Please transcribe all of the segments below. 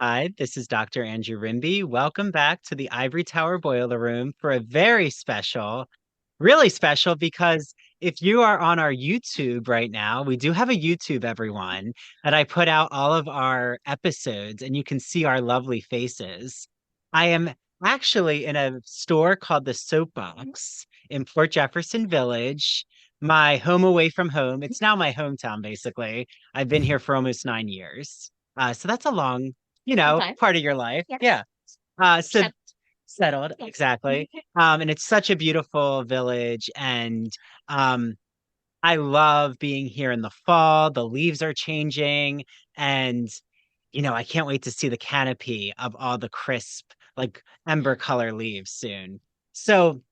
Hi, this is Dr. Andrew Rimby. Welcome back to the Ivory Tower Boiler Room for a very special, really special, because if you are on our YouTube right now, we do have a YouTube, everyone, and I put out all of our episodes and you can see our lovely faces. I am actually in a store called the Soapbox in Port Jefferson Village, my home away from home. It's now my hometown, basically. I've been here for almost 9 years. So that's a long Okay. part of your life. Yes. Yeah. So Except, settled, yes. exactly. And it's such a beautiful village, and um, I love being here in the fall. The leaves are changing, and I can't wait to see the canopy of all the crisp, like ember color leaves soon. So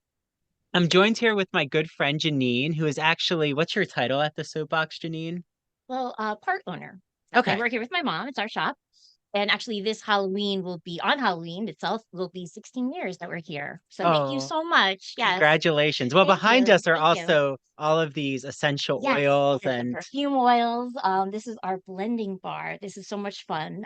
I'm joined here with my good friend Janine, who is actually, what's your title at the soapbox, Janine? Well, part owner. I Okay. work here with my mom. It's our shop. And actually, this Halloween will be on Halloween itself, will be 16 years that we're here. So thank you Oh, so much. Yes. congratulations. Well, Thank behind you. us are Thank you. also all of these essential Yes, oils the and perfume oils. This is our blending bar. This is so much fun.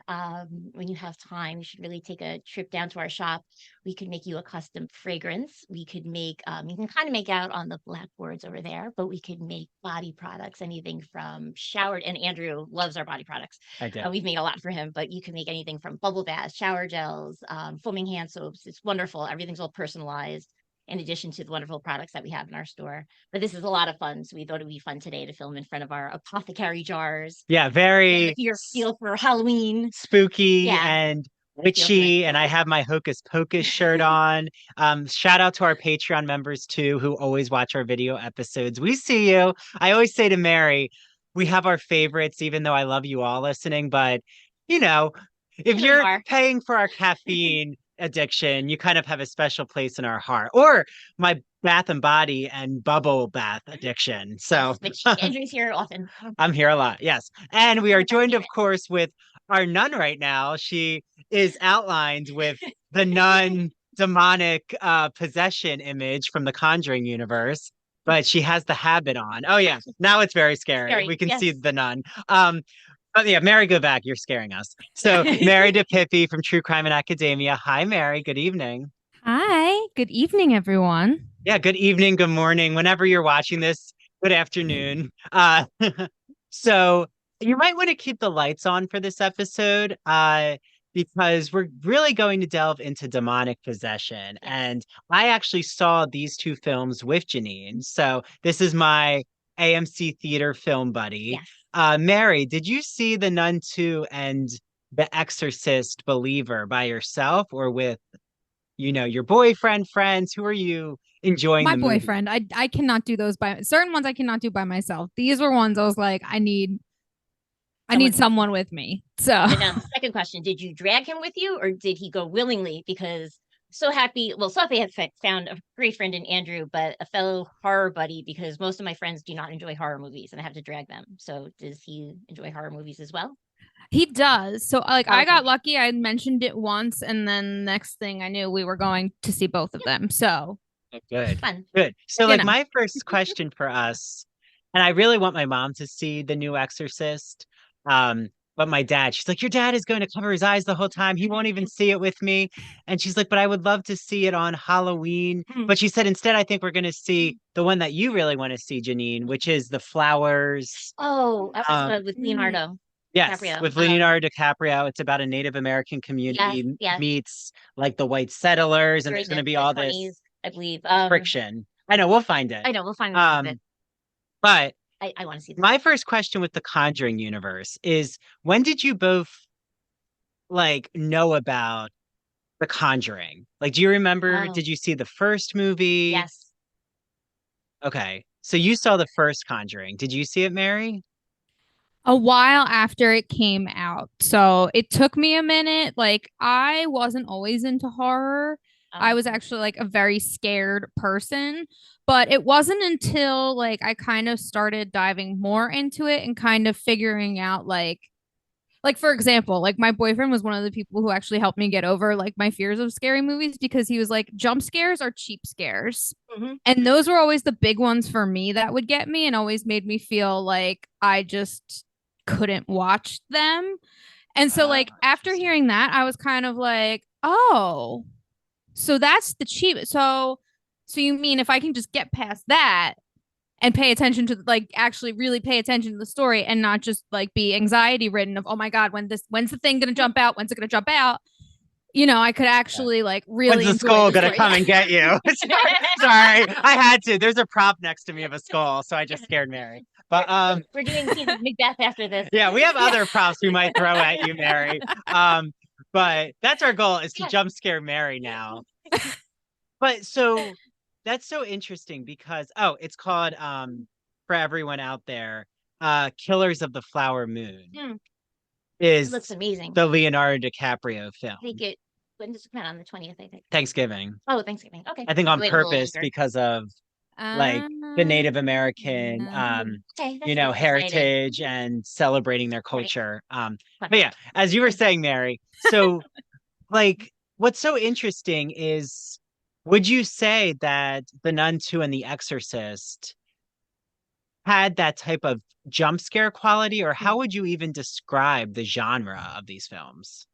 When you have time, you should really take a trip down to our shop. We could make you a custom fragrance. We could make, you can kind of make out on the blackboards over there, but we could make body products, anything from showered, and Andrew loves our body products. I do. We've made a lot for him, but you can make anything from bubble baths, shower gels, foaming hand soaps. It's wonderful. Everything's all personalized in addition to the wonderful products that we have in our store. But this is a lot of fun. So we thought it would be fun today to film in front of our apothecary jars. Yeah, Get very your feel for Halloween. spooky Yeah, and get a feel for it. witchy. And I have my Hocus Pocus shirt on. Shout out to our Patreon members too, who always watch our video episodes. We see you. I always say to Mary, we have our favorites, even though I love you all listening. But, you know, if You know you you're are. paying for our caffeine addiction, you kind of have a special place in our heart. Or my bath and body and bubble bath addiction. So Yes, which Andrew's here often. I'm here a lot. Yes. And we One are of our joined, of favorites. course, with our nun right now. She is outlined with the nun demonic possession image from the Conjuring universe, but she has the habit on. Oh, yeah. Now it's very scary. We Scary. can see Yes. the nun. But yeah, Mary, go back. You're scaring us. So, Mary DePippi from True Crime and Academia. Hi, Mary. Good evening. Hi, good evening, everyone. Yeah, good evening, good morning, whenever you're watching this, good afternoon. So you might want to keep the lights on for this episode, because we're really going to delve into demonic possession. Yes. And I actually saw these two films with Janine. So this is my AMC theater film buddy. Yes. Mary, did you see The Nun 2 and The Exorcist Believer by yourself or with your boyfriend, friends? Who are you enjoying My the movie? boyfriend, I cannot do those by certain ones I cannot do by myself. These were ones I was like, I Someone. need someone with me. So And now the second question, did you drag him with you or did he go willingly? Because so happy, well, so happy I have found a great friend in Andrew, but a fellow horror buddy because most of my friends do not enjoy horror movies and I have to drag them. So does he enjoy horror movies as well? he does. So like Oh, I okay. got lucky. I mentioned it once and then next thing I knew we were going to see both of Yep. them. So, Good, Fun. good. So, you like, know. my first question for us, and I really want my mom to see the new Exorcist. But my dad, she's like, your dad is going to cover his eyes the whole time. He won't even see it with me. And she's like, but I would love to see it on Halloween. Mhm. But she said instead, I think we're going to see the one that you really want to see, Janine, which is the flowers. Oh, that was Um, with Leonardo Yes, DiCaprio. with Leonardo DiCaprio. It's about a Native American Yes, community yes. meets like the white settlers, and During there's going to be the all this 20s, I believe. friction. I know, we'll find it. I know we'll find it. Um, but I want to see this. my first question with the Conjuring universe is when did you both like know about the Conjuring? Like, do you remember, Oh, did you see the first movie? yes. Okay. So you saw the first Conjuring. Did you see it, Mary? A while after it came out. So it took me a minute. Like, I wasn't always into horror. I was Um, actually like a very scared person, but it wasn't until like I kind of started diving more into it and kind of figuring out like for example, like my boyfriend was one of the people who actually helped me get over like my fears of scary movies because he was like jump scares are cheap scares. mhm. And those were always the big ones for me that would get me and always made me feel like I just couldn't watch them. And so like after hearing that, I was kind of like, oh, so that's the cheap. So you mean if I can just get past that and pay attention to like actually really pay attention to the story and not just like be anxiety ridden of, oh my God, when's the thing gonna jump out? When's it gonna jump out? I could actually like really When's the enjoy skull the gonna story. come and get you? Sorry, I had to. There's a prop next to me of a skull, so I just scared Mary. But we're doing Macbeth after this. Yeah, we have other props we might throw at you, Mary. But that's our goal, is to jump scare Mary now. But so that's so interesting because it's called for everyone out there, Killers of the Flower Moon It looks amazing. the Leonardo DiCaprio film. I think when does it come out? On the 20th, I think. Thanksgiving. Oh, Thanksgiving. Okay. I think on purpose because of like the Native American heritage and celebrating their culture. But yeah, as you were saying, Mary, so like what's so interesting is, would you say that The Nun 2 and The Exorcist had that type of jump scare quality, or how would you even describe the genre of these films?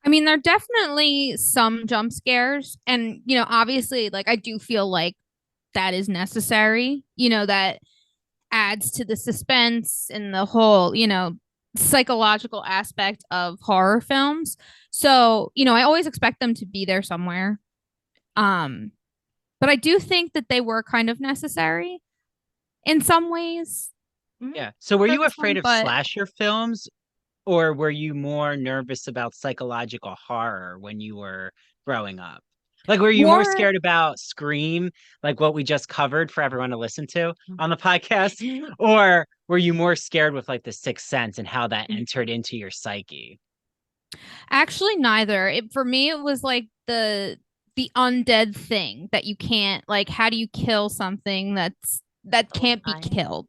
I mean, there are definitely some jump scares, and obviously, like I do feel like that is necessary. That adds to the suspense and the whole, psychological aspect of horror films. So, I always expect them to be there somewhere. But I do think that they were kind of necessary in some ways. Yeah. So were you afraid of slasher films, or were you more nervous about psychological horror when you were growing up? Like, were you more scared about Scream, like what we just covered for everyone to listen to on the podcast? Or were you more scared with like The Sixth Sense and how that entered into your psyche? Actually, neither. For me, it was like the undead thing that you can't, like, how do you kill something that can't be killed?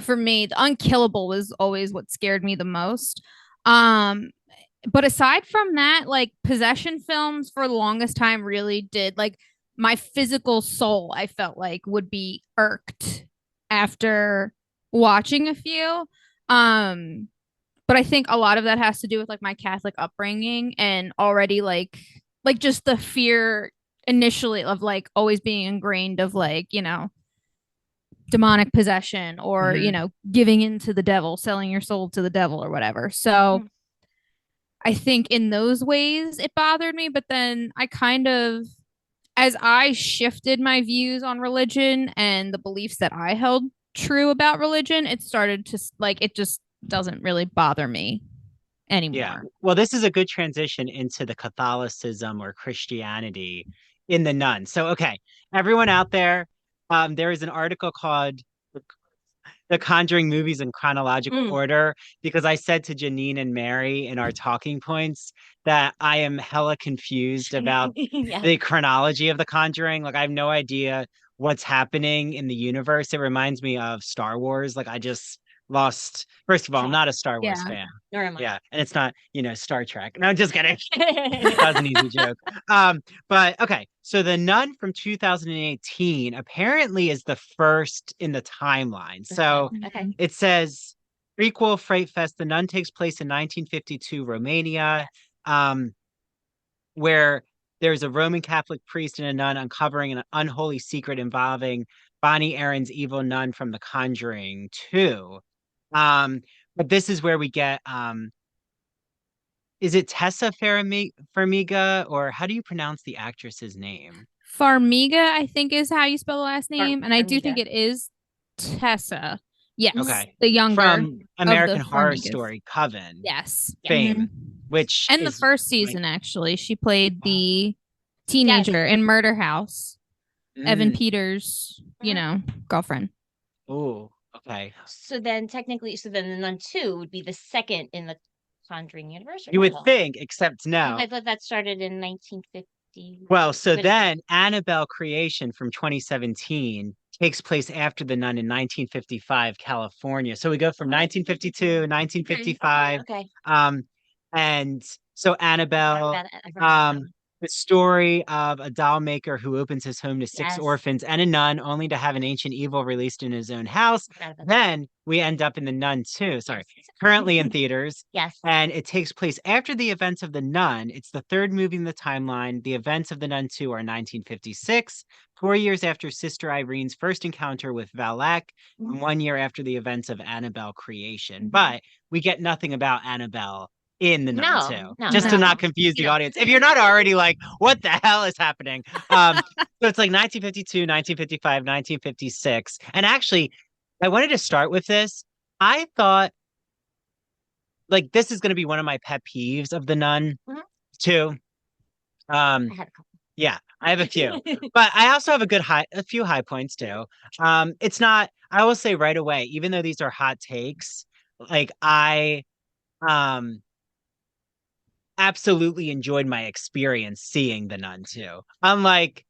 For me, the unkillable was always what scared me the most. But aside from that, like possession films for the longest time really did, like, my physical soul, I felt like, would be irked after watching a few. But I think a lot of that has to do with like my Catholic upbringing and already like just the fear initially of like always being ingrained of like, demonic possession or, giving in to the devil, selling your soul to the devil or whatever. So I think in those ways it bothered me, but then I kind of, as I shifted my views on religion and the beliefs that I held true about religion, it started to like, it just doesn't really bother me anymore. Yeah. Well, this is a good transition into the Catholicism or Christianity in The Nun. So, okay, everyone out there, there is an article called The Conjuring Movies in Chronological Order, because I said to Jenine and Mary in our talking points that I am hella confused about the chronology of The Conjuring. Like, I have no idea what's happening in the universe. It reminds me of Star Wars. Like, I just lost. First of all, I'm not a Star Wars fan. Nor am I. Yeah, and it's not, Star Trek. No, I'm just kidding. That was an easy joke. But okay, so The Nun from 2018 apparently is the first in the timeline. So it says prequel Fright Fest. The Nun takes place in 1952 Romania, where there's a Roman Catholic priest and a nun uncovering an unholy secret involving Bonnie Aaron's evil nun from The Conjuring 2. But this is where we get is it Tessa Farmiga, or how do you pronounce the actress's name? Farmiga, I think, is how you spell the last name, and I do think it is Tessa. Yes, okay. The younger from American Horror Story Coven. Yes, fame, which and the first season actually, she played the teenager in Murder House, Evan Peters, girlfriend. Oh, okay. So then The Nun 2 would be the second in the Conjuring universe. You would think, except no. I thought that started in 1950. Well, so then Annabelle Creation from 2017 takes place after The Nun in 1955 California. So we go from 1952, 1955. Okay. And so Annabelle, the story of a doll maker who opens his home to six Yes. orphans and a nun, only to have an ancient evil released in his own house. Forgot about that. Then we end up in The Nun 2, sorry, Yes. currently in theaters. Yes. And it takes place after the events of The Nun. It's the third movie in the timeline. The events of The Nun 2 are 1956, 4 years after Sister Irene's first encounter with Valak, and 1 year after the events of Annabelle creation. But we get nothing about Annabelle in The Nun 2, No, just to no. not confuse the You know. audience. If you're not already like, what the hell is happening? So it's like 1952, 1955, 1956. And actually, I wanted to start with this. I thought like this is going to be one of my pet peeves of The Nun Mhm. too. I had a couple. Yeah, I have a few, but I also have a few high points too. It's not, I will say right away, even though these are hot takes, like I um absolutely enjoyed my experience seeing The Nun too. Unlike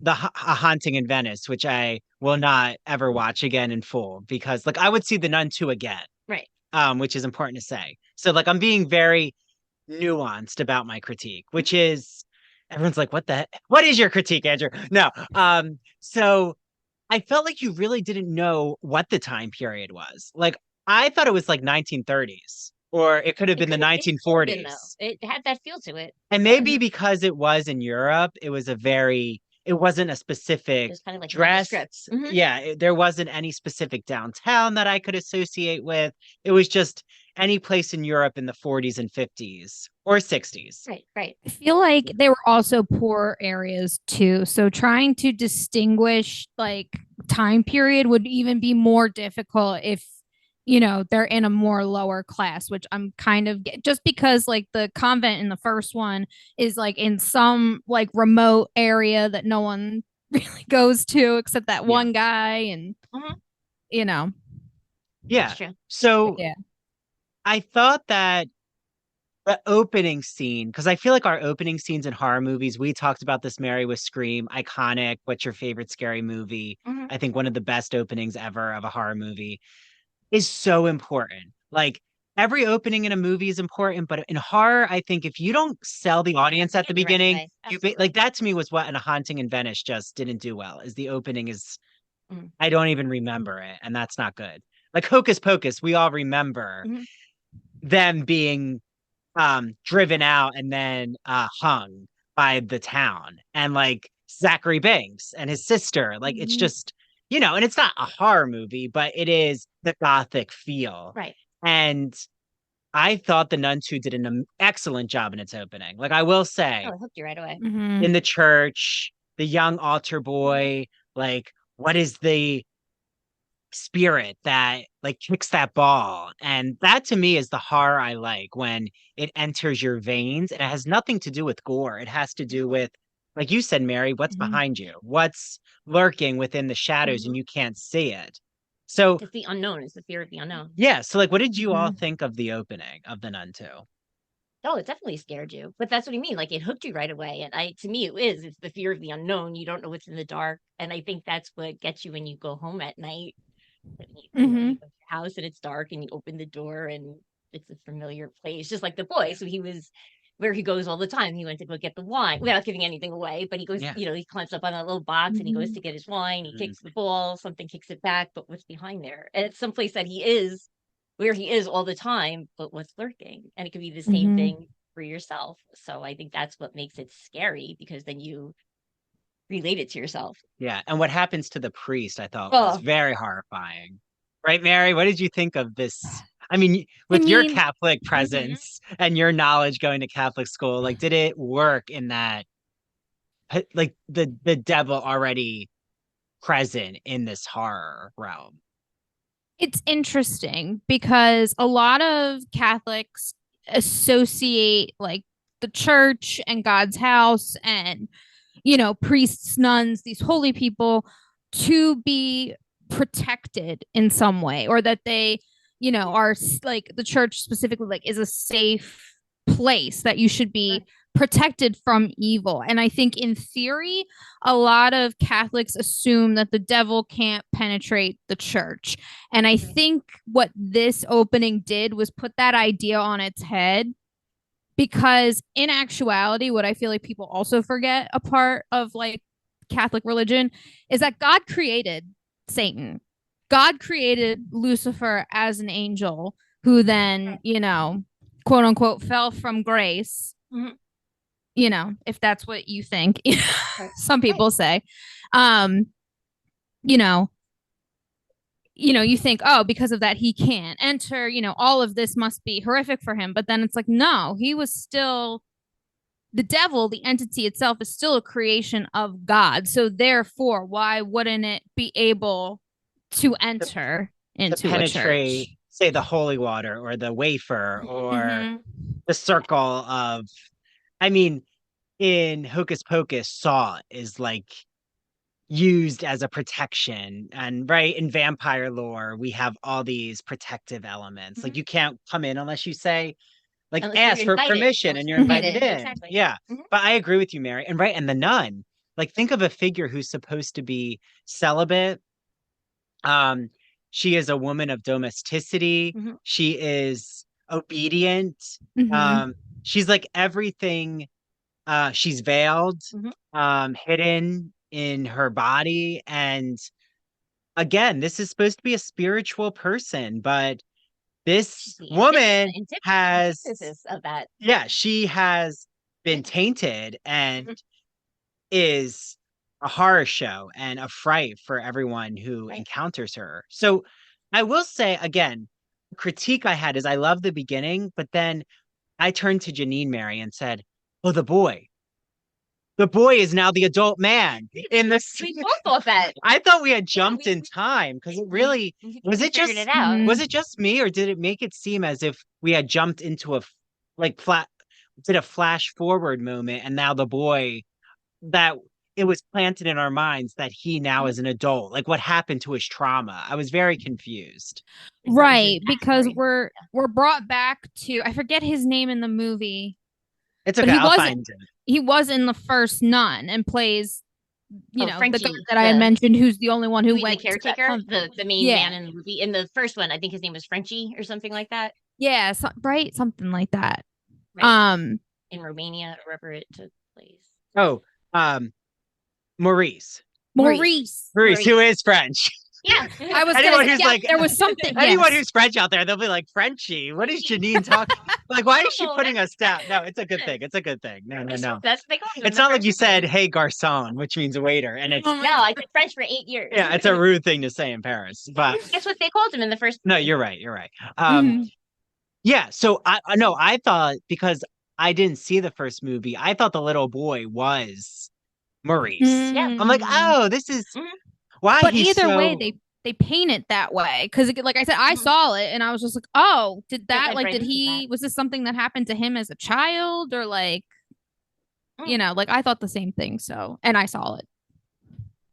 A Haunting in Venice, which I will not ever watch again in full because like I would see The Nun 2 again, Right. which is important to say. So like I'm being very nuanced about my critique, which is everyone's like, what is your critique, Andrew? No. So I felt like you really didn't know what the time period was. Like I thought it was like 1930s, or it could have been the It could have been, 1940s. though. It had that feel to it. And maybe because it was in Europe, it wasn't a It specific was kind of like dress. nondescript. Mhm. Yeah, there wasn't any specific downtown that I could associate with. It was just any place in Europe in the 40s and 50s or 60s. Right, right. I feel like they were also poor areas too. So trying to distinguish like time period would even be more difficult if they're in a more lower class, which I'm kind of just because like the convent in the first one is like in some like remote area that no one really goes to except that one guy and Mhm. you know. Yeah. That's true. So Yeah. I thought that the opening scene, because I feel like our opening scenes in horror movies, we talked about this, Mary, with Scream, iconic. What's your favorite scary movie? Mhm. I think one of the best openings ever of a horror movie is so important. Like every opening in a movie is important, but in horror, I think if you don't sell the audience at the Get the right beginning, way. like that to me was what in A Haunting in Venice just didn't do well. Is the opening is Mhm. I don't even remember it, and that's not good. Like Hocus Pocus, we all remember Mhm. them being driven out and then hung by the town, and like Zachary Banks and his sister. Like it's Mhm. just and it's not a horror movie, but it is the gothic feel. Right. And I thought The Nun 2 did an excellent job in its opening. Like I will say, Oh, it hooked you right away. Mhm. in the church, the young altar boy, like what is the spirit that like kicks that ball? And that to me is the horror I like, when it enters your veins, and it has nothing to do with gore. It has to do with, like you said, Mary, what's Mhm. behind you, what's lurking within the shadows, and Mhm. you can't see it. So It's the unknown. It's the fear of the unknown. yeah, so like what did you all Mhm. think of the opening of The Nun 2? Oh, it definitely scared you. But that's what I mean. Like it hooked you right away. And to me, it is. It's the fear of the unknown. You don't know what's in the dark. And I think that's what gets you when you go home at night. You Mhm. go to your house and it's dark and you open the door and it's a familiar place, just like the boy. So he was where he goes all the time. He went to go get the wine without giving anything away, but he goes, Yeah. he climbs up on that little box and he goes Mhm. to get his wine. He Mhm. kicks the ball, something kicks it back, but what's behind there? And it's someplace that he is where he is all the time, but what's lurking? And it could be the same Mhm. thing for yourself. So I think that's what makes it scary because then you relate it to yourself. Yeah, and what happens to the priest I thought was Oh, very horrifying. Right, Mary? What did you think of this? I mean, I with your mean, Catholic mhm. presence and your knowledge going to Catholic school, like did it work in that like the devil already present in this horror realm? it's interesting because a lot of Catholics associate like the church and God's house and, priests, nuns, these holy people to be protected in some way, or that they, are like the church specifically, like, is a safe place that you should be protected from evil. And I think in theory, a lot of Catholics assume that the devil can't penetrate the church. And I think what this opening did was put that idea on its head because in actuality, what I feel like people also forget a part of like Catholic religion is that God created Satan. God created Lucifer as an angel who then, quote unquote, fell from grace. Mhm. If that's what you think, Right. some people say, um, you know, you think, oh, because of that, he can't enter, all of this must be horrific for him. But then it's like, no, he was still the devil, the entity itself is still a creation of God. So therefore, why wouldn't it be able to enter To into a church? penetrate, say, the holy water or the wafer or Mhm. the circle of, I mean, in Hocus Pocus, Saw is like used as a protection. And right in vampire lore, we have all these protective elements. Like Mhm. you can't come in unless you say, like, Unless you're ask for invited. permission Unless and you're you're invited invited. in. Exactly. Yeah. Mhm. But I agree with you, Mary. And right, and the nun, like think of a figure who's supposed to be celibate. Um, she is a woman of domesticity. Mhm. She is obedient. Mm-hmm. Um, she's like everything. She's veiled, Mhm. hidden in her body. And again, this is supposed to be a spiritual person, but She's this the woman has, antithesis of that. yeah, she has been tainted and Mhm. is a horror show and a fright for everyone who Right. encounters her. So I will say again, critique I had is I love the beginning, but then I turned to Jenine Mary and said, "Oh, the boy. The boy is now the adult man in this." We both thought that. I thought we had Yeah, jumped in time because it we- really we figured it out. Mhm. was it just me or did it make it seem as if we had jumped into a like flat did a flash forward moment and now the boy that it was planted in our minds that he now Mhm. is an adult. Like what happened to his trauma? I was very confused. I thought it was his Right, because backstory. we're brought back to, I forget his name in the movie, It's but okay, I'll find it. he was in the first Nun and plays, the guy Frenchie, that I had mentioned who's the only one who the went to that caretaker, convent. the main Yeah. man in the movie. In the first one, I think his name was Frenchie or something like that. Yeah, right, something like that. Right. In Romania or wherever it took place. Oh, Maurice. Maurice. Maurice, who is French. Yeah. I was Anyone gonna say, who's yeah, like there was something. anyone Yes. who's French out there, they'll be like, Frenchie, what is Jenine talking? Like, why is she No, putting that's us down? No, it's a good thing. It's a good thing. No. That's what they call him in It's the not like first you one. said, hey, garçon, which means waiter. And it's Oh my No, I did French for 8 years. yeah, it's a rude thing to say in Paris. But That's what they called him in the first no, movie. you're right. You're right. Mhm. Yeah, so I know I thought because I didn't see the first movie, I thought the little boy was Maurice. Yeah. I'm like, Mhm. oh, this is Mhm. why But he's either way, so they paint it that way because, like I said, I Mhm. saw it and I was just like, oh, did that my like friend did said he was this something that happened to him as a child or like Mm. like I thought the same thing. So and I saw it.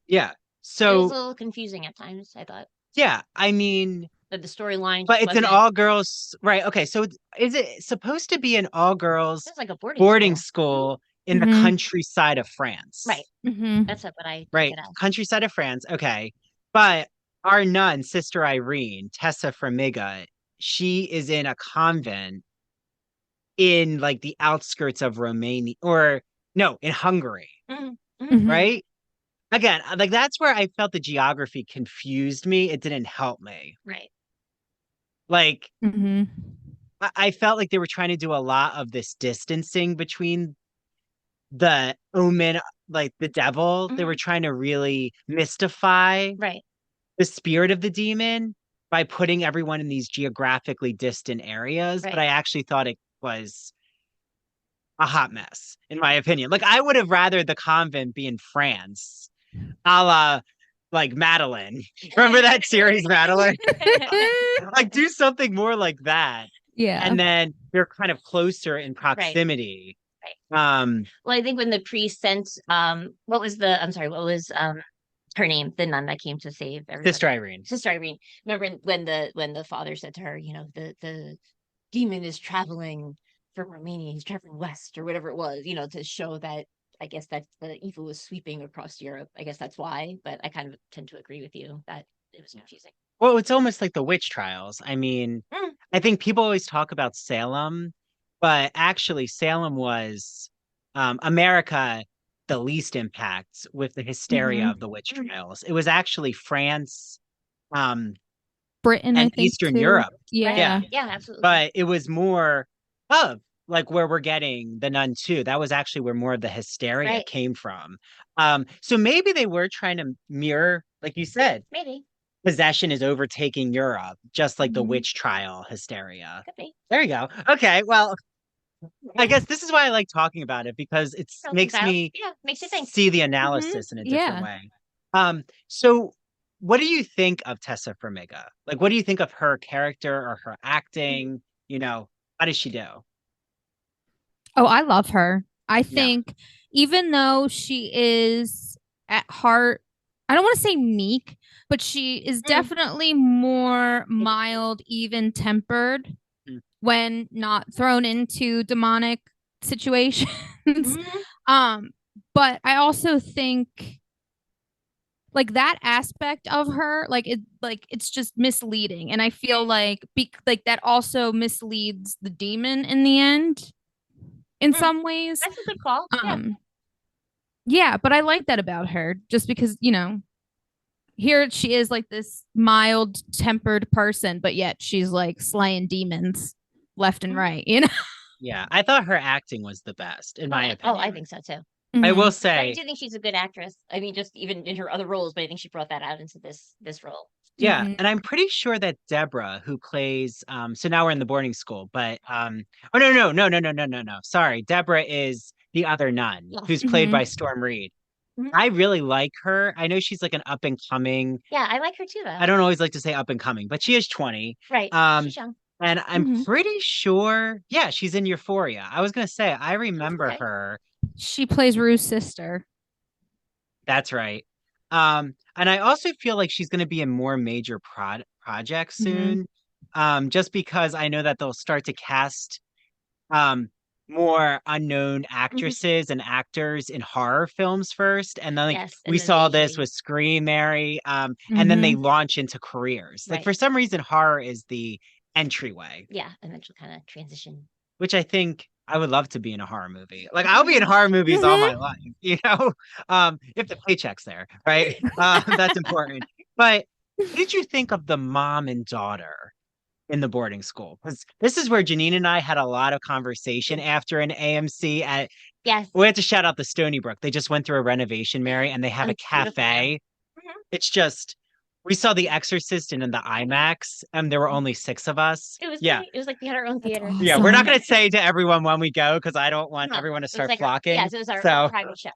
yeah. It was So a little confusing at times, I thought. yeah, I mean, That the storyline but it's an wasn't. all girls, right? Okay, so is it supposed to be an all girls It was like a boarding school. school in the Mhm. countryside of France? Right. Mm-hmm. That's what I took Right, it as. countryside of France. Okay, but our nun, Sister Irene, Tessa Fremiga, she is in a convent in like the outskirts of Romania, or no, in Hungary, Mhm. Mhm. right? Again, like that's where I felt the geography confused me. It didn't help me. Right. Like Mm-hmm. I felt like they were trying to do a lot of this distancing between the omen, like the devil. They were Mhm. trying to really mystify Right. the spirit of the demon by putting everyone in these geographically distant areas. But Right. I actually thought it was a hot mess, in my opinion. Like I would have rather the convent be in France, a la like Madeline. Remember that series, Madeline? Like do something more like that. Yeah. And then they're kind of closer in proximity. Well, I think when the priest sent what was her name, the nun that came to save everybody. Sister Irene. Sister Irene. Remember when the father said to her, the demon is traveling from Romania, he's traveling west or whatever it was, to show that I guess that the evil was sweeping across Europe. I guess that's why, but I kind of tend to agree with you that it was confusing. Well, it's almost like the witch trials. I mean, Mm. I think people always talk about Salem but actually Salem was America the least impact with the hysteria Mhm. of the witch trials. It was actually France um Britain, I and think Eastern too. Europe. Right. Yeah. Yeah. Yeah, absolutely. But it was more of like where we're getting the Nun too. That was actually where more of the hysteria Right. came from. So maybe they were trying to mirror, like you said, Maybe. possession is overtaking Europe, just like the Mhm. witch trial hysteria. Could be. There you go. Okay, well, I guess this is why I like talking about it because it Tells makes about, me yeah, makes you think. see the Mhm. analysis in a different Yeah. way. So what do you think of Tessa Farmiga? Like, what do you think of her character or her acting? You know, how does she do? Oh, I love her. I Yeah. think even though she is at heart, I don't want to say meek, but she is Mm. definitely more Maybe. mild, even tempered Mm. when not thrown into demonic situations. Mhm. um, but I also think like that aspect of her, like it's just misleading. And I feel like like that also misleads the demon in the end in Mm. some ways. That's a good call. Yeah. Um, yeah, but I like that about her just because, here she is like this mild tempered person, but yet she's like slaying demons left and Mhm. right. Yeah. I thought her acting was the best, in my Oh, I opinion. think so too. I will Mhm. But I say, do think she's a good actress. I mean, just even in her other roles, but I think she brought that out into this role. yeah, Mhm. and I'm pretty sure that Deborah, who plays so now we're in the boarding school, but oh no. Sorry. Deborah is the other nun Yeah. who's played Mhm. by Storm Reed. Mhm. I really like her. I know she's like an up and coming. Yeah, I like her too, I though. don't always like to say up and coming, but she is 20. Right. Um, She's young. and I'm Mhm. pretty sure, yeah, she's in Euphoria. I was gonna say, I Oh, remember okay. her. She plays Rue's sister. That's right. And I also feel like she's gonna be in more major projects Mhm. soon. Just because I know that they'll start to cast um more unknown Mhm. actresses and actors in horror films first, and then like Yes, we and then they saw this usually with Scream Mary, and then they Mhm. launch into careers. Like right. for some reason horror is the entryway, Yeah, and then she'll kind of transition. which I think I would love to be in a horror movie. Like I'll be in horror movies all my Mhm. life, if the paycheck's there, right? That's important. But what did you think of the mom and daughter in the boarding school? Because this is where Janine and I had a lot of conversation after an AMC at Yes. we have to shout out the Stony Brook. They just went through a renovation, Mary, and they have Oh, a it's beautiful now. cafe. Mhm. It's just we saw The Exorcist in the IMAX, and there were only six of us. It was Yeah. great. It was like we had our own That's theater. Yeah, we're not awesome. going to say to everyone when we go because I don't want No, everyone to it was start like our, flocking. yes, it was our So, private show.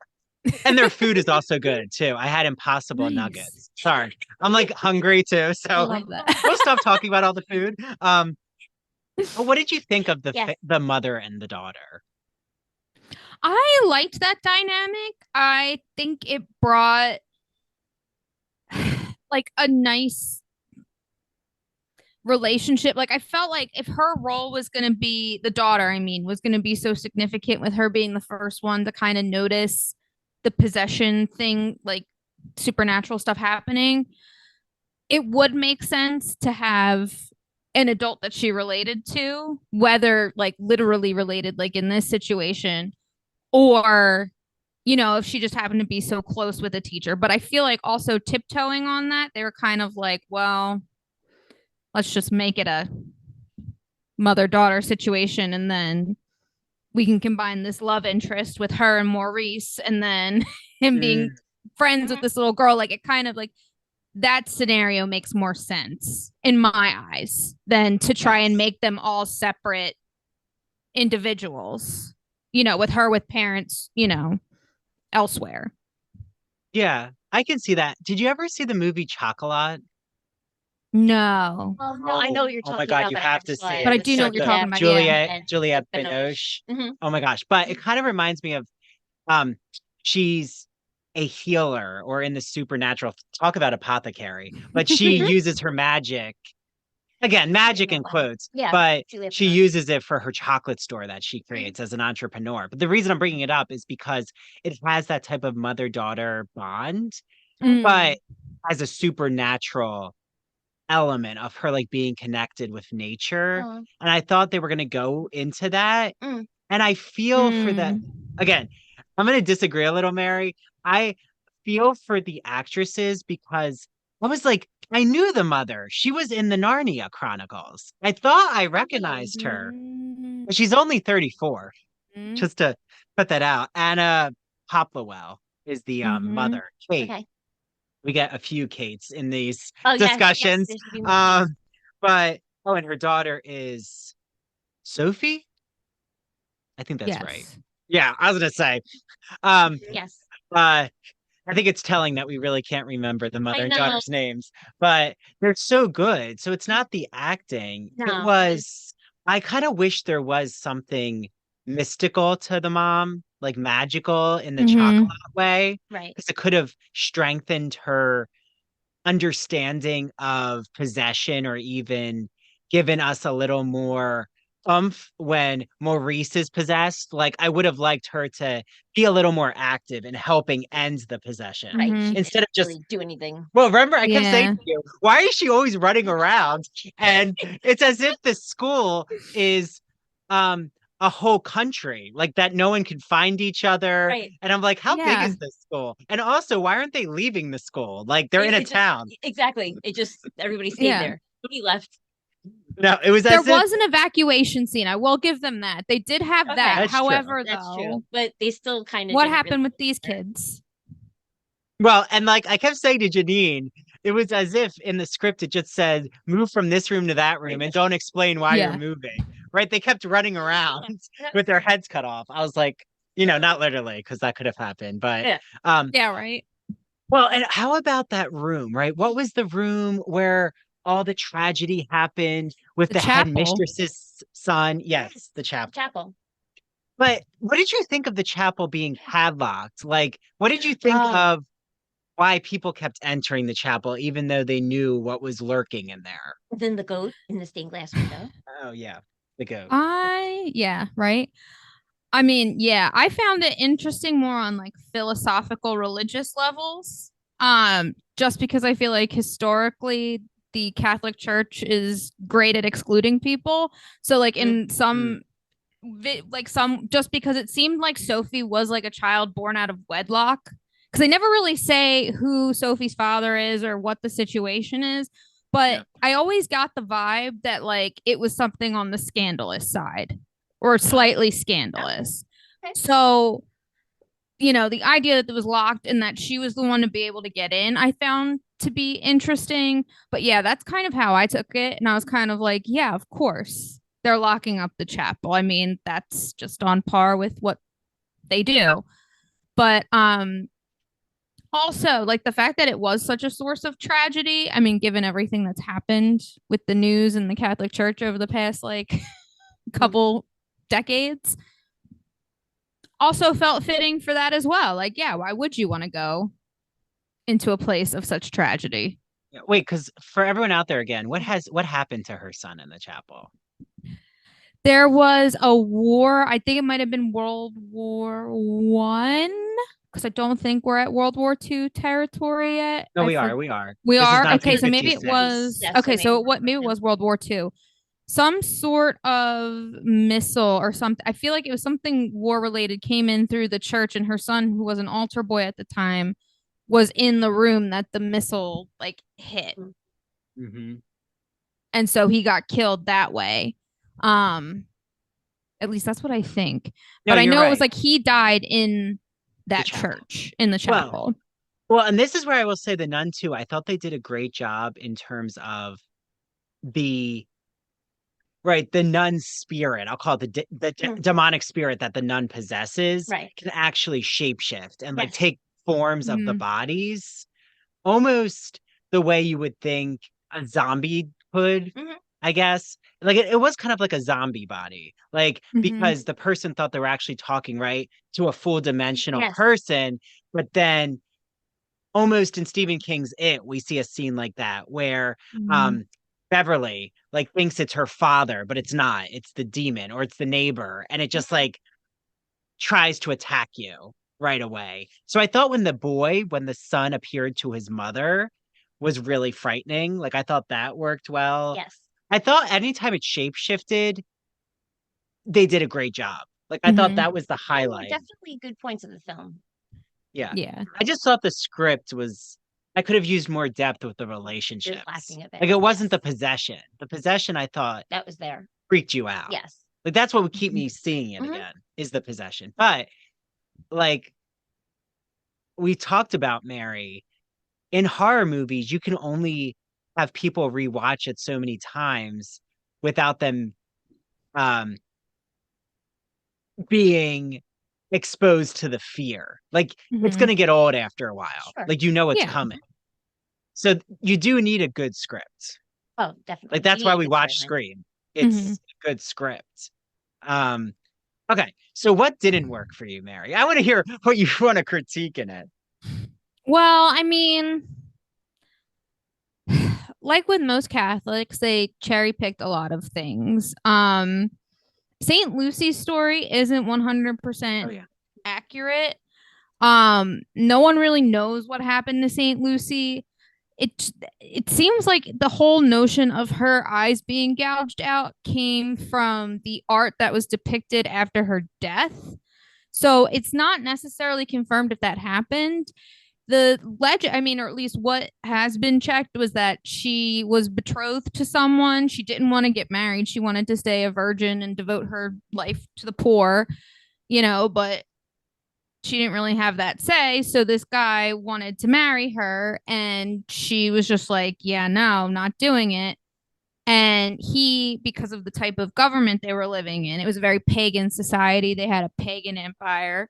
and their food is also good too. I had Impossible Nice. Nuggets. Sorry, I'm like hungry too. I So love that. we'll stop talking about all the food. But what did you think of Yes. the mother and the daughter? I liked that dynamic. I think it brought like a nice relationship. Like I felt like if her role was going to be the daughter, I mean, was going to be so significant with her being the first one to kind of notice the possession thing, like supernatural stuff happening, it would make sense to have an adult that she related to, whether like literally related, like in this situation, or if she just happened to be so close with a teacher. But I feel like also tiptoeing on that, they were kind of like, well, let's just make it a mother daughter situation. And then we can combine this love interest with her and Maurice, and then him being Mm, friends with Mhm. this little girl. Like it kind of like that scenario makes more sense in my eyes than to try and yes. make them all separate individuals, with her with parents, elsewhere. Yeah, I can see that. Did you ever see the movie Chocolat? No, Oh no, I know what you're Oh my talking God, about, you but I have never to saw see it but I it. with It's do know so what you're Johnny good. talking Depp about. Yeah. Juliet, and Juliette Binoche. Binoche. Hmm. Oh my gosh. But it kind of reminds me of um she's a healer or in the supernatural. Talk about apothecary. But she uses her magic. Again, I magic know in that. quotes, Yeah, but Juliette she Binoche. uses it for her chocolate store that she creates as an entrepreneur. But the reason I'm bringing it up is because it has that type of mother-daughter bond, Mhm. Mm. but as a supernatural element of her like being connected with nature. Oh. And I thought they were going to go into that. Mm. And I feel for that. Mm. Again, I'm going to disagree a little, Mary. I feel for the actresses because I was like, I knew the mother. She was in the Narnia Chronicles. I thought I recognized her, Mm. but she's only 34, Mm. just to put that out. Anna Popplewell is the Mhm. mother. Kate. Okay. We get a few Kates in these Oh, yes, discussions. there should be more Kates. But and her daughter is Sophie. I think that's right. Yes. Yeah, I was gonna say. Um, Yes. I think it's telling that we really can't remember the mother I and know. daughter's names, but they're so good. So it's not the acting. It No. was, I kind of wish there was something mystical to the mom, like magical in the chocolate Mhm. way, Right. because it could have strengthened her understanding of possession or even given us a little more umph when Maurice is possessed. Like I would have liked her to be a little more active in helping end the possession Right. Mhm. She instead of didn't just really do anything. well, remember I kept saying Yeah. to you, why is she always running around? And it's as if the school is a whole country, like that no one can find each other. Right. And I'm like, how big Yeah. is this school? And also, why aren't they leaving the school? Like they're in a It just town. exactly. It just everybody stayed Yeah. there. Nobody left. No, it was There as if was an evacuation scene. I will give them that. They did have Okay. that. that's true. However, That's though, true. But they still kind of what didn't really happened with these care. kids? Well, and like I kept saying to Janine, it was as if in the script it just said, move from this room to that room and don't explain why you're Yeah. moving. Right? They kept running around with their heads cut off. I was like, not literally, because that could have happened. But Yeah. Yeah, right. well, and how about that room, right? What was the room where all the tragedy happened with The the chapel. headmistress's son? Yes, the chapel. Chapel. But what did you think of the chapel being padlocked? Like, what did you think Oh, of why people kept entering the chapel, even though they knew what was lurking in there? and then the goat in the stained glass window. Oh, yeah, the goat. Yeah, right. I mean, yeah, I found it interesting more on like philosophical religious levels. Just because I feel like historically the Catholic Church is great at excluding people. So like in some just because it seemed like Sophie was like a child born out of wedlock because they never really say who Sophie's father is or what the situation is. But Yeah. I always got the vibe that like it was something on the scandalous side or slightly scandalous. Okay. So, the idea that it was locked and that she was the one to be able to get in, I found to be interesting. But yeah, that's kind of how I took it. And I was kind of like, yeah, of course. They're locking up the chapel. I mean, that's just on par with what they do. But also like the fact that it was such a source of tragedy, I mean, given everything that's happened with the news and the Catholic Church over the past like couple decades, also felt fitting for that as well. Like, yeah, why would you want to go into a place of such tragedy? Wait, because for everyone out there again, what happened to her son in the chapel? There was a war. I think it might have been World War I, because I don't think we're at World War II territory yet. No, we are. We We This is are. Okay, so maybe it 1956. was. Yes, Okay, so so maybe what? Maybe it was World War II. Some sort of missile or something. I feel like it was something war related came in through the church, and her son, who was an altar boy at the time, was in the room that the missile like hit, Mm-hmm. and so he got killed that way. At least that's what I think. No, But I you're know it was right. like he died in that chapel. church in the Well, chapel. Well, and this is where I will say the nun too. I thought they did a great job in terms of the the nun's spirit. I'll call it the demonic spirit that the nun possesses Right. can actually shapeshift and like Yes. take forms of the Mhm. bodies, almost the way you would think a zombie could. Mhm. I guess like it was kind of like a zombie body, like Mhm. because the person thought they were actually talking to a full dimensional Yes. person, but then almost in Stephen King's It, we see a scene like that where Mhm. Beverly like thinks it's her father, but it's not. It's the demon or it's the neighbor, and it just like tries to attack you right away. So I thought when the son appeared to his mother, was really frightening. Like I thought that worked well. Yes. I thought anytime it shapeshifted, they did a great job. Like I thought Mhm. that was the There were highlight. definitely good points of the film. Yeah. Yeah. I just thought the script was I could have used more depth with the It was relationships. lacking a bit. Like it wasn't Yes. the possession. The possession I thought That was there. freaked you out. Yes. Like that's what would keep me seeing it Mhm. again is the possession. But like we talked about Mary, in horror movies, you can only have people rewatch it so many times without them um being exposed to the fear. Like it's Mhm. gonna get old after a while. Sure. Like you know it's Yeah. coming. So you do need a good script. Oh, definitely. Like that's You why need a we good watch storyline. Scream. Mhm. It's a good script. Um, okay. So what didn't work for you, Mary? I want to hear what you want to critique in it. Well, I mean, like with most Catholics, they cherry picked a lot of things. Saint Lucy's story isn't 100% Oh yeah. accurate. No one really knows what happened to Saint Lucy. It seems like the whole notion of her eyes being gouged out came from the art that was depicted after her death. So it's not necessarily confirmed if that happened. The legend, I mean, or at least what has been checked, was that she was betrothed to someone. She didn't want to get married. She wanted to stay a virgin and devote her life to the poor, but she didn't really have that say. So this guy wanted to marry her, and she was just like, yeah, no, not doing it. And he, because of the type of government they were living in, it was a very pagan society. They had a pagan empire.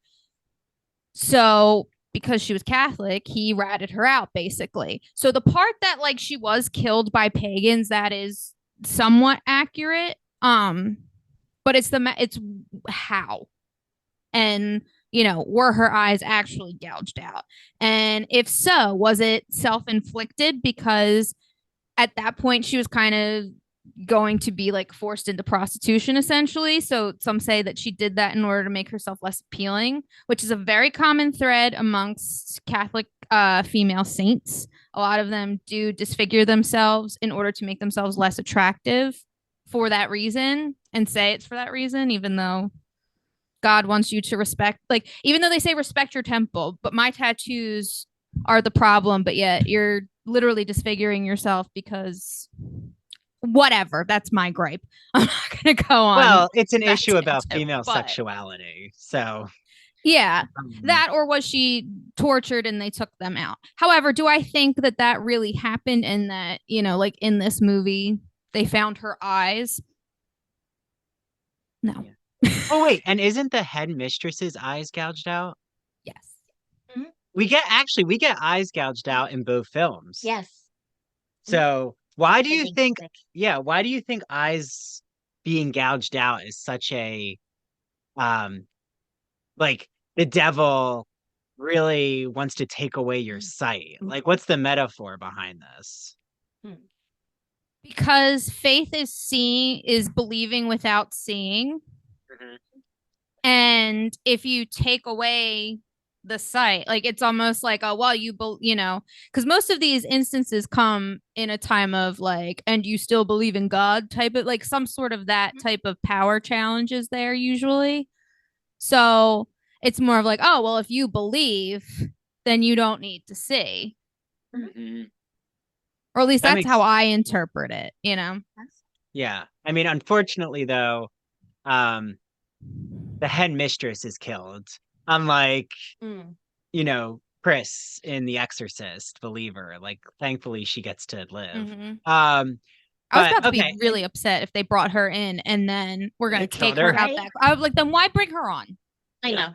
So because she was Catholic, he ratted her out basically. So the part that like she was killed by pagans, that is somewhat accurate. But it's how, and were her eyes actually gouged out? And if so, was it self-inflicted because at that point she was kind of going to be like forced into prostitution essentially? So some say that she did that in order to make herself less appealing, which is a very common thread amongst Catholic female saints. A lot of them do disfigure themselves in order to make themselves less attractive for that reason, and say it's for that reason, even though God wants you to respect, like, even though they say respect your temple, but my tattoos are the problem, but yet you're literally disfiguring yourself because whatever. That's my gripe. I'm not going to go on Well, it's an that issue about tangent, female but sexuality. So yeah, um, that, or was she tortured and they took them out? However, do I think that that really happened, and that, like in this movie, they found her eyes? No. yeah. Oh wait, and isn't the head mistress's eyes gouged out? Yes. Mhm. We get eyes gouged out in both films. Yes. So why do you Pagan think, Catholic. yeah, why do you think eyes being gouged out is such a um like the devil really wants to take away your sight? Like what's the metaphor behind this? Hmm. Because faith is believing without seeing. Mhm. And if you take away the sight, like it's almost like, oh well, because most of these instances come in a time of like, and you still believe in God type of, like, some sort of that type of power challenges there usually. So it's more of like, oh well, if you believe, then you don't need to see. Mhm. Or at least That that's how makes I interpret it. yeah. I mean, unfortunately though, um the head mistress is killed. Unlike, Mm. Chris in The Exorcist, believer. Like thankfully she gets to live. Mm-hmm. Um I was but about to be okay, really upset if they brought her in and then we're gonna they killed take her her. out. Right? That I was like, then why bring her on? I know.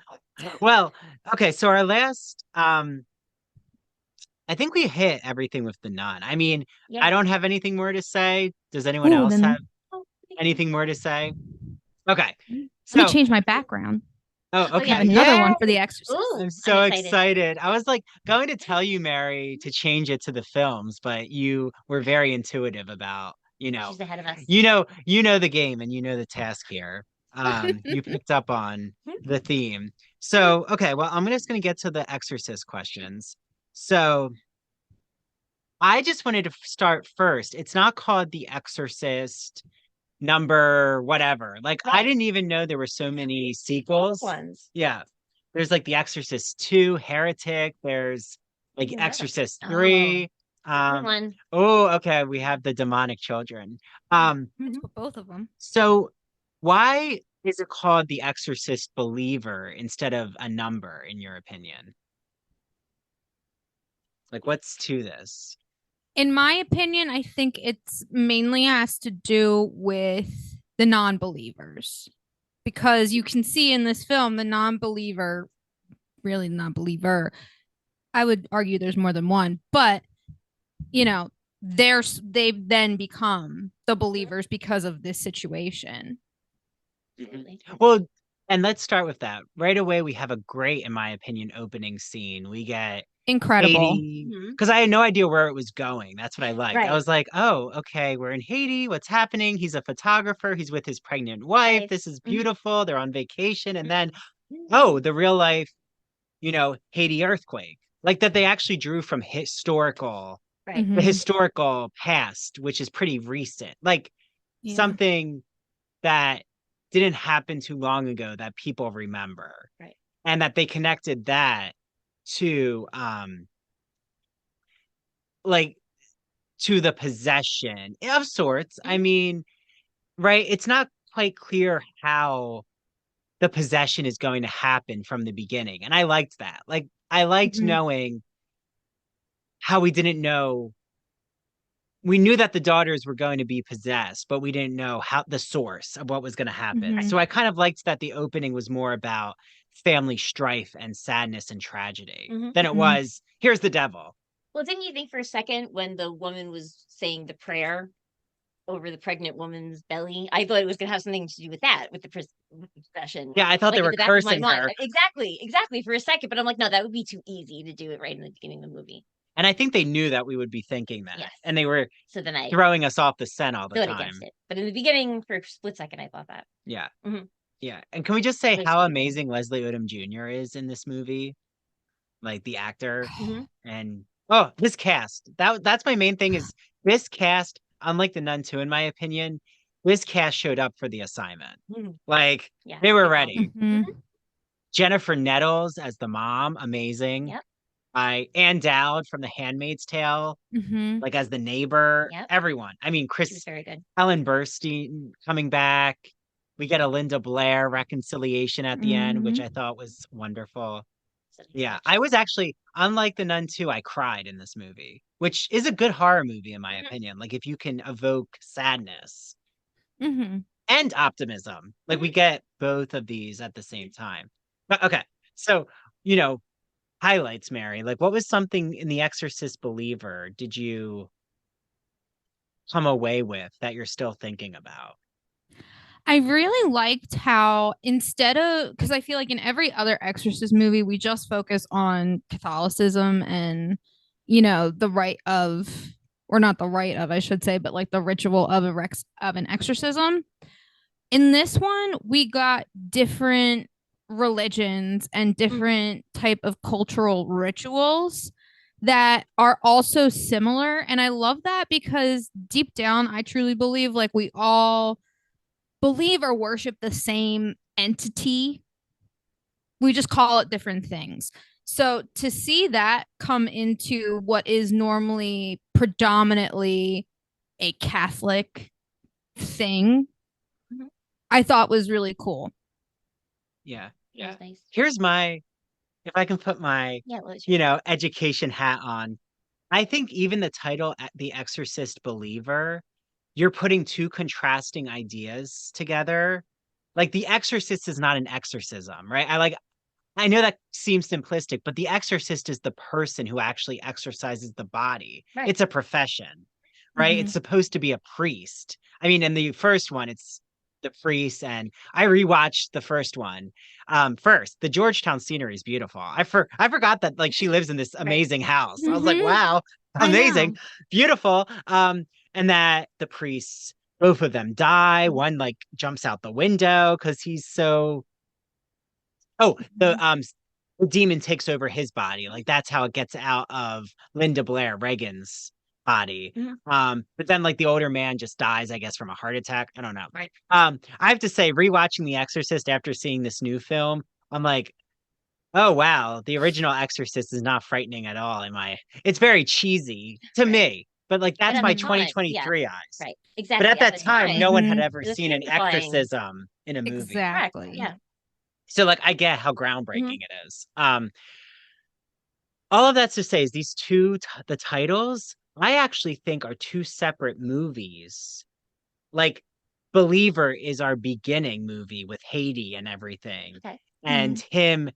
Well, okay, so our last I think we hit everything with the nun. I mean, Yeah. I don't have anything more to say. Does anyone Ooh, else have then Oh, thank you. anything more to say? Okay. let me So, change my background. oh, Oh I have yeah. okay. another Yeah. one for The Exorcist. I'm Ooh, I'm so excited. excited. I was like going to tell you, Mary, to change it to the films, but you were very intuitive about, She's ahead of us. you know the game and you know the task here. You picked up on the theme. So, okay, well, I'm just going to get to the Exorcist questions. So, I just wanted to start first. It's not called The Exorcist number whatever. Like I Right. didn't even know there were so many Old sequels. ones. Yeah. There's like The Exorcist 2, Heretic, there's like Even better. Exorcist Oh, 3. good one. Oh, okay, we have the demonic children. Um It's Mhm. with both of them. so why is it called The Exorcist Believer instead of a number in your opinion? Like what's to this? In my opinion, I think it's mainly has to do with the non-believers. Because you can see in this film the non-believer, really non-believer. I would argue there's more than one, but you know, they've then become the believers because of this situation. Absolutely. Well, and let's start with that. Right away, we have a great, in my opinion, opening scene. We get Incredible. Haiti, Mhm. because I had no idea where it was going. That's what I liked. I Right. was like, oh, okay, we're in Haiti. What's happening? He's a photographer. He's with his pregnant wife. Right. This is Mhm. beautiful. They're on vacation. And then, Mhm. oh, the real life, Haiti earthquake. Like that they actually drew from Right. the Mm-hmm. historical past, which is pretty recent. Like Yeah. something that didn't happen too long ago that people remember. Right. And that they connected that to like to the possession of sorts. I Mhm. mean, right? It's not quite clear how the possession is going to happen from the beginning. And I liked that. Like I liked Mm-hmm. knowing how we knew that the daughters were going to be possessed, but we didn't know how the source of what was going to happen. Mm-hmm. Right. So I kind of liked that the opening was more about family strife and sadness and tragedy Mhm. than it Mm-hmm. was, here's the devil. Well, didn't you think for a second when the woman was saying the prayer over the pregnant woman's belly, I thought it was gonna have something to do with that, with the possession. Yeah, I thought they Like, in were the back of my cursing mind. her. Exactly, exactly, for a second, but I'm like, "No, that would be too easy to do it right in the beginning of the movie." And I think they knew that we would be thinking that. Yes. And they were So then I throwing us off the scent all the stood against time. it. But in the beginning, for a split second, I thought that. Yeah. Mhm. Yeah. And can we just say It was how really good. amazing Leslie Odom Jr. is in this movie? Like the actor. Mhm. And oh, this cast. That's my main thing is this cast, unlike the Nun 2, in my opinion, this cast showed up for the assignment. Mhm. Like Yeah, they were good call. ready. Mm-hmm. Mhm. Jennifer Nettles as the mom, amazing. Yep, Ann Dowd from The Handmaid's Tale, Mm-hmm. like as the neighbor, yep. everyone. I mean, She was Chris very good. Helen Burstyn coming back. We get a Linda Blair reconciliation at the end, which Mm-hmm. I thought was wonderful. So nice Yeah, touch. I was actually, unlike The Nun 2, I cried in this movie, which is a good horror movie in my Mhm. opinion. Like if you can evoke sadness Mm-hmm. and optimism, like we Mhm. get both of these at the same time. But okay, so you know, highlights, Mary. Like what was something in The Exorcist Believer did you come away with that you're still thinking about? I really liked how instead of because I feel like in every other Exorcist movie we just focus on Catholicism and the rite of or not the rite of I should say but like the ritual of an exorcism. In this one we got different religions and Mhm. different type of cultural rituals that are also similar and I love that because deep down I truly believe like we all believe or worship the same entity. We just call it different things. So to see that come into what is normally predominantly a Catholic thing, Mhm. I thought was really cool. Yeah. It was nice. Here's my, if I can put my, Yeah, what was your education hat on. I think even the title, The Exorcist Believer, you're putting two contrasting ideas together. Like The Exorcist is not an exorcism, right? I know that seems simplistic, but the exorcist is the person who actually exorcises the body. Right. It's a profession, right? Mhm. It's supposed to be a priest. I mean, in the first one, it's the priest, and I rewatched the first one. First, the Georgetown scenery is beautiful. I forgot that like she lives in this Right. amazing house. I was like, Mhm. wow, I amazing, know. beautiful. And that the priests, both of them die. Mhm. One like jumps out the window because he's so Mhm. the demon takes over his body. Like that's how it gets out of Linda Blair, Reagan's body. But then like the older man just dies, I guess, from a heart attack. I don't know. Right. I have to say, rewatching The Exorcist after seeing this new film, I'm like, oh wow, the original Exorcist is not frightening at all. It's very cheesy to me, but like But that's at my the time, yeah, 2023 eyes. right, But exactly. at At that the time, time, no one had Mhm. ever it was seen an terrifying. exorcism in a movie. Correct. Exactly. Yeah. So like I get how groundbreaking it is. All of that's to say is the titles I actually think are two separate movies. Like Believer is our beginning movie with Haiti and everything, Okay. and him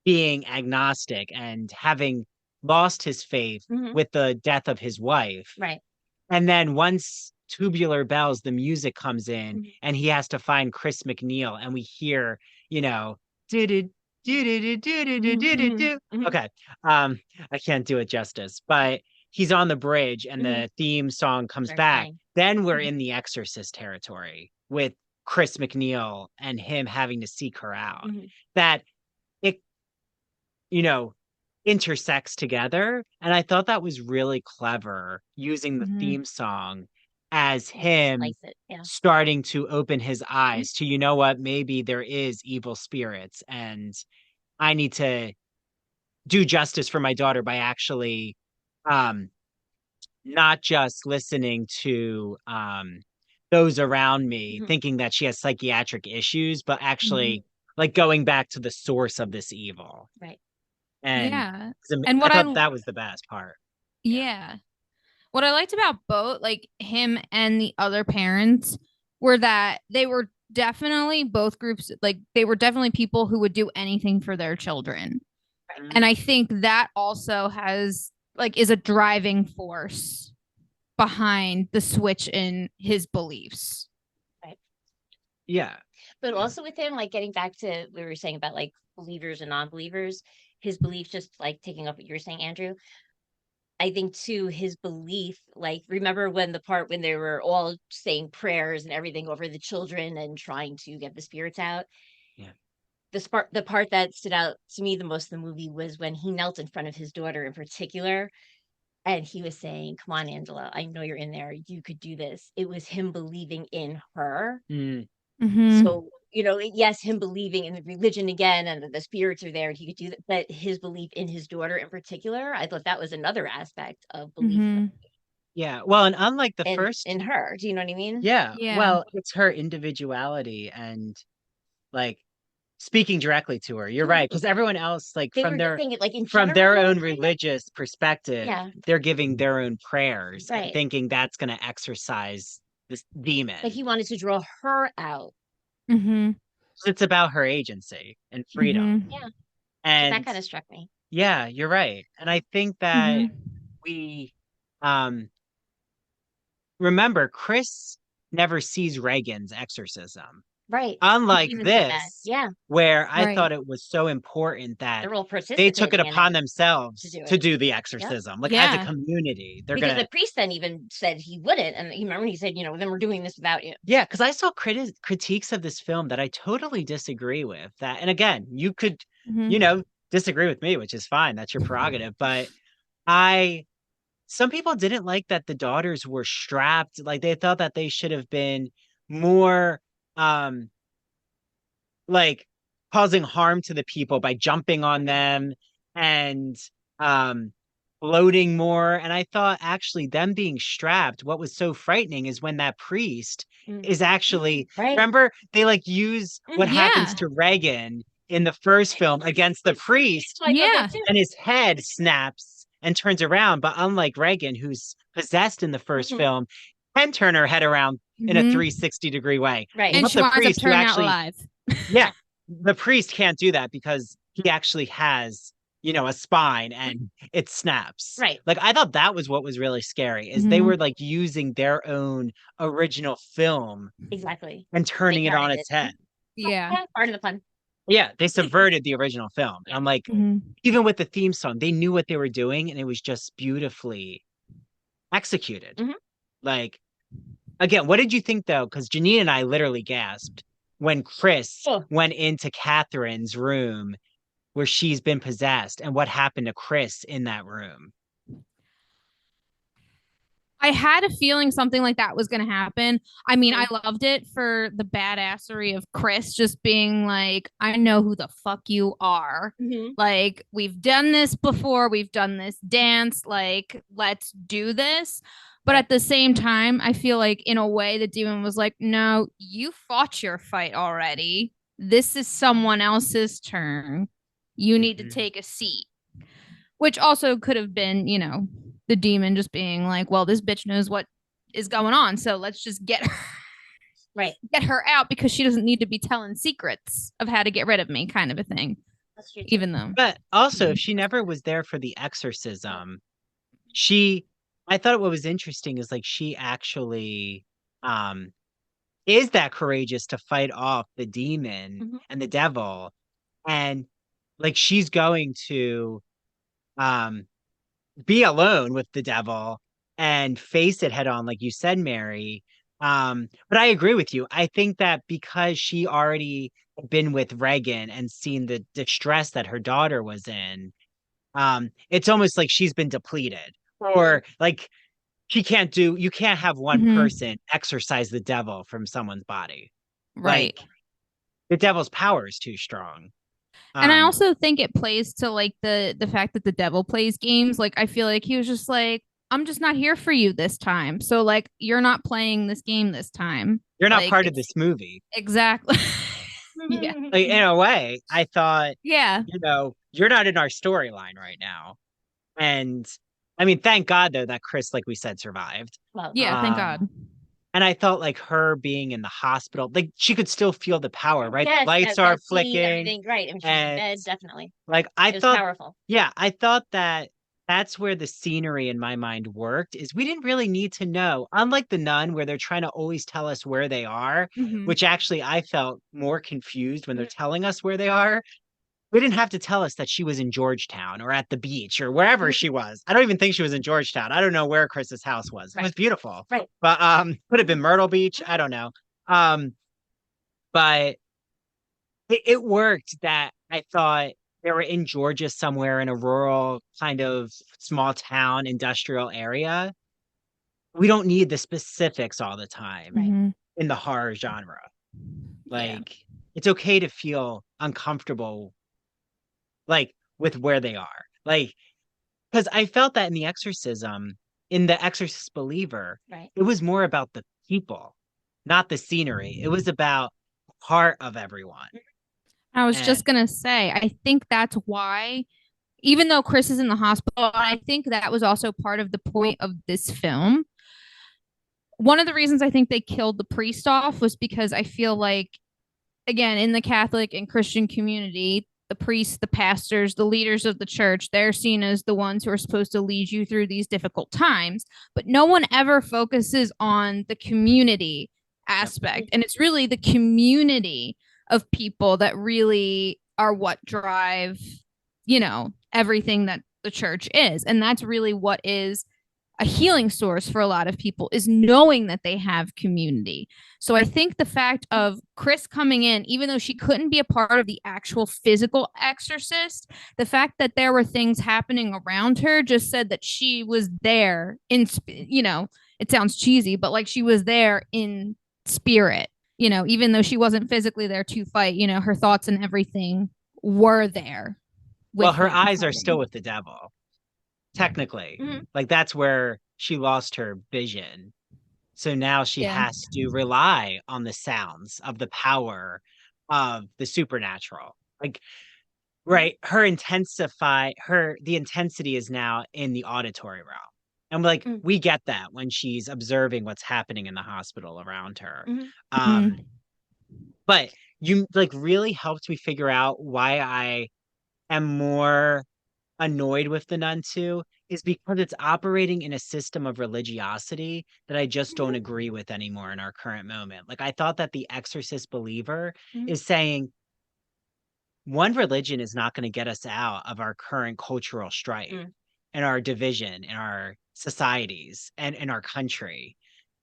being agnostic and having lost his faith with the death of his wife. Right. And then once Tubular Bells, the music comes in Mhm. and he has to find Chris McNeil and we hear, you know, do do do do do do do do do do. Okay. I can't do it justice, but he's on the bridge and the theme song comes Start back. playing. Then we're in the Exorcist territory with Chris McNeil and him having to seek her out. That it, you know, intersects together. And I thought that was really clever using the theme song as him Slice it. Yeah. starting to open his eyes to, you know what, maybe there is evil spirits and I need to do justice for my daughter by actually um not just listening to those around me thinking that she has psychiatric issues, but actually like going back to the source of this evil. Right. And Yeah. And I what thought that was the best part. yeah. What I liked about both, like him and the other parents, were that they were definitely both groups, like they were definitely people who would do anything for their children. And I think that also has like is a driving force behind the switch in his beliefs. Right. Yeah. But also with him, like getting back to what we were saying about like believers and non-believers, his belief, just like taking up what you were saying, Andrew. I think too, his belief, like remember when the part when they were all saying prayers and everything over the children and trying to get the spirits out. Yeah. The part that stood out to me the most in the movie was when he knelt in front of his daughter in particular. And he was saying, "Come on, Angela, I know you're in there. You could do this." It was him believing in her. So, yes, him believing in the religion again and that the spirits are there and he could do that, but his belief in his daughter in particular, I thought that was another aspect of belief Yeah. Well, and unlike the first, in her. Do you know what I mean? yeah, Yeah. well, it's her individuality and like speaking directly to her. You're right, because everyone else, like They were thinking like in from their general, own religious perspective, yeah, they're giving their own prayers and right. thinking that's going to exorcise this demon. Like he wanted to draw her out. It's about her agency and freedom. Yeah. So And that kind of struck me. yeah, you're right. And I think that we um remember Chris never sees Reagan's exorcism. Right. Unlike Even said that. this, Yeah. where I Right. thought it was so important that They're all they took it participating in upon it themselves to do to it. do the Yep. exorcism, like as a Yeah. community. They're Because gonna the priest then even said he wouldn't. And you remember he said, then we're doing this without you. Yeah, because I saw critiques of this film that I totally disagree with. That, and again, you could, disagree with me, which is fine. That's your prerogative. But some people didn't like that the daughters were strapped. Like they thought that they should have been more, like causing harm to the people by jumping on them and um floating more. And I thought actually them being strapped, what was so frightening is when that priest is actually Right. remember they like use what happens Yeah. to Reagan in the first film against the priest Yeah. and his head snaps and turns around. But unlike Reagan, who's possessed in the first film, can turn her head around in a 360-degree way. Right. And But she the winds up priest who turning out actually alive. yeah, the priest can't do that because he actually has, a spine and it snaps. Right. Like I thought that was what was really scary is they were like using their own original film Exactly. and turning it on its head. Yeah. Part of the fun. Yeah, they subverted the original film. And I'm like, even with the theme song, they knew what they were doing and it was just beautifully executed. Like, again, what did you think though? Because Jenine and I literally gasped when Chris went into Catherine's room where she's been possessed and what happened to Chris in that room. I had a feeling something like that was going to happen. I mean, I Mhm. loved it for the badassery of Chris just being like, I know who the fuck you are. Mhm. Like, we've done this before, we've done this dance. Like, let's do this. But Right. at the same time, I feel like in a way, the demon was like, no, you fought your fight already. This is someone else's turn. You need to Mhm. take a seat, which also could have been, the demon just being like, well, this bitch knows what is going on, so let's just Right. get her out because she doesn't need to be telling secrets of how to get rid of me, kind of a thing. That's true too. Even though, But also, if she never was there for the exorcism, she, I thought what was interesting is like she actually um is that courageous to fight off the demon Mhm. and the devil, and like she's going to um be alone with the devil and face it head on, like you said, Mary. But I agree with you. I think that because she already had been with Reagan and seen the distress that her daughter was in, it's almost like she's been depleted. Or like you can't have one mm-hmm, person exorcise the devil from someone's body. right. Like the devil's power is too strong. And I Um, also think it plays to like the fact that the devil plays games. Like I feel like he was just like, I'm just not here for you this time. So like you're not playing this game this time. you're not Like part of it's this movie. exactly. Yeah. Like in a way, I thought, Yeah. you're not in our storyline right now. And I mean, thank God though that Chris, like we said, survived. Well, Yeah, yeah. thank Um, God. and I felt like her being in the hospital, like she could still feel the power, right? Yes, Lights are that scene, flicking, everything, right? And she's in and bed, definitely. like I It was thought, powerful. yeah, I thought that that's where the scenery in my mind worked, is we didn't really need to know. Unlike the Nun, where they're trying to always tell us where they are, Mm-hmm. which actually I felt more confused when they're Mhm. telling us where they are. We didn't have to tell us that she was in Georgetown or at the beach or wherever Mhm. she was. I don't even think she was in Georgetown. I don't know where Chris's house was. It Right, was beautiful. right. But could have been Myrtle Beach. I Mhm. don't know. Um, but it worked that I thought they were in Georgia somewhere in a rural kind of small town industrial area. We don't need the specifics all the time Right. Mm-hmm. in the horror genre. Yeah. Like it's okay to feel uncomfortable like with where they are. Like because I felt that in The Exorcist Believer, Right. it was more about the people, not the scenery. It was about the heart of everyone. I was And just gonna say, I think that's why, even though Chris is in the hospital, I think that was also part of the point of this film. One of the reasons I think they killed the priest off was because I feel like, again, in the Catholic and Christian community, the priests, the pastors, the leaders of the church, they're seen as the ones who are supposed to lead you through these difficult times. But no one ever focuses on the community yep. aspect. And it's really the community of people that really are what drive, everything that the church is. And that's really what is a healing source for a lot of people, is knowing that they have community. So I think the fact of Chris coming in, even though she couldn't be a part of the actual physical exorcist, the fact that there were things happening around her just said that she was there it sounds cheesy, but like she was there in spirit, even though she wasn't physically there to fight, her thoughts and everything were there Well, with her him eyes are still fighting. with the devil, technically. Mhm. Like that's where she lost her vision. So now she Yeah. has to rely on the sounds of the power of the supernatural. Like, right, the intensity is now in the auditory realm. And like Mm. we get that when she's observing what's happening in the hospital around her. Mhm. Um, Mm-hmm. but you like really helped me figure out why I am more annoyed with the Nun too, is because it's operating in a system of religiosity that I just don't Mhm. agree with anymore in our current moment. Like I thought that the Exorcist Believer Mhm. is saying one religion is not going to get us out of our current cultural strife Mm. and our division in our societies and in our country,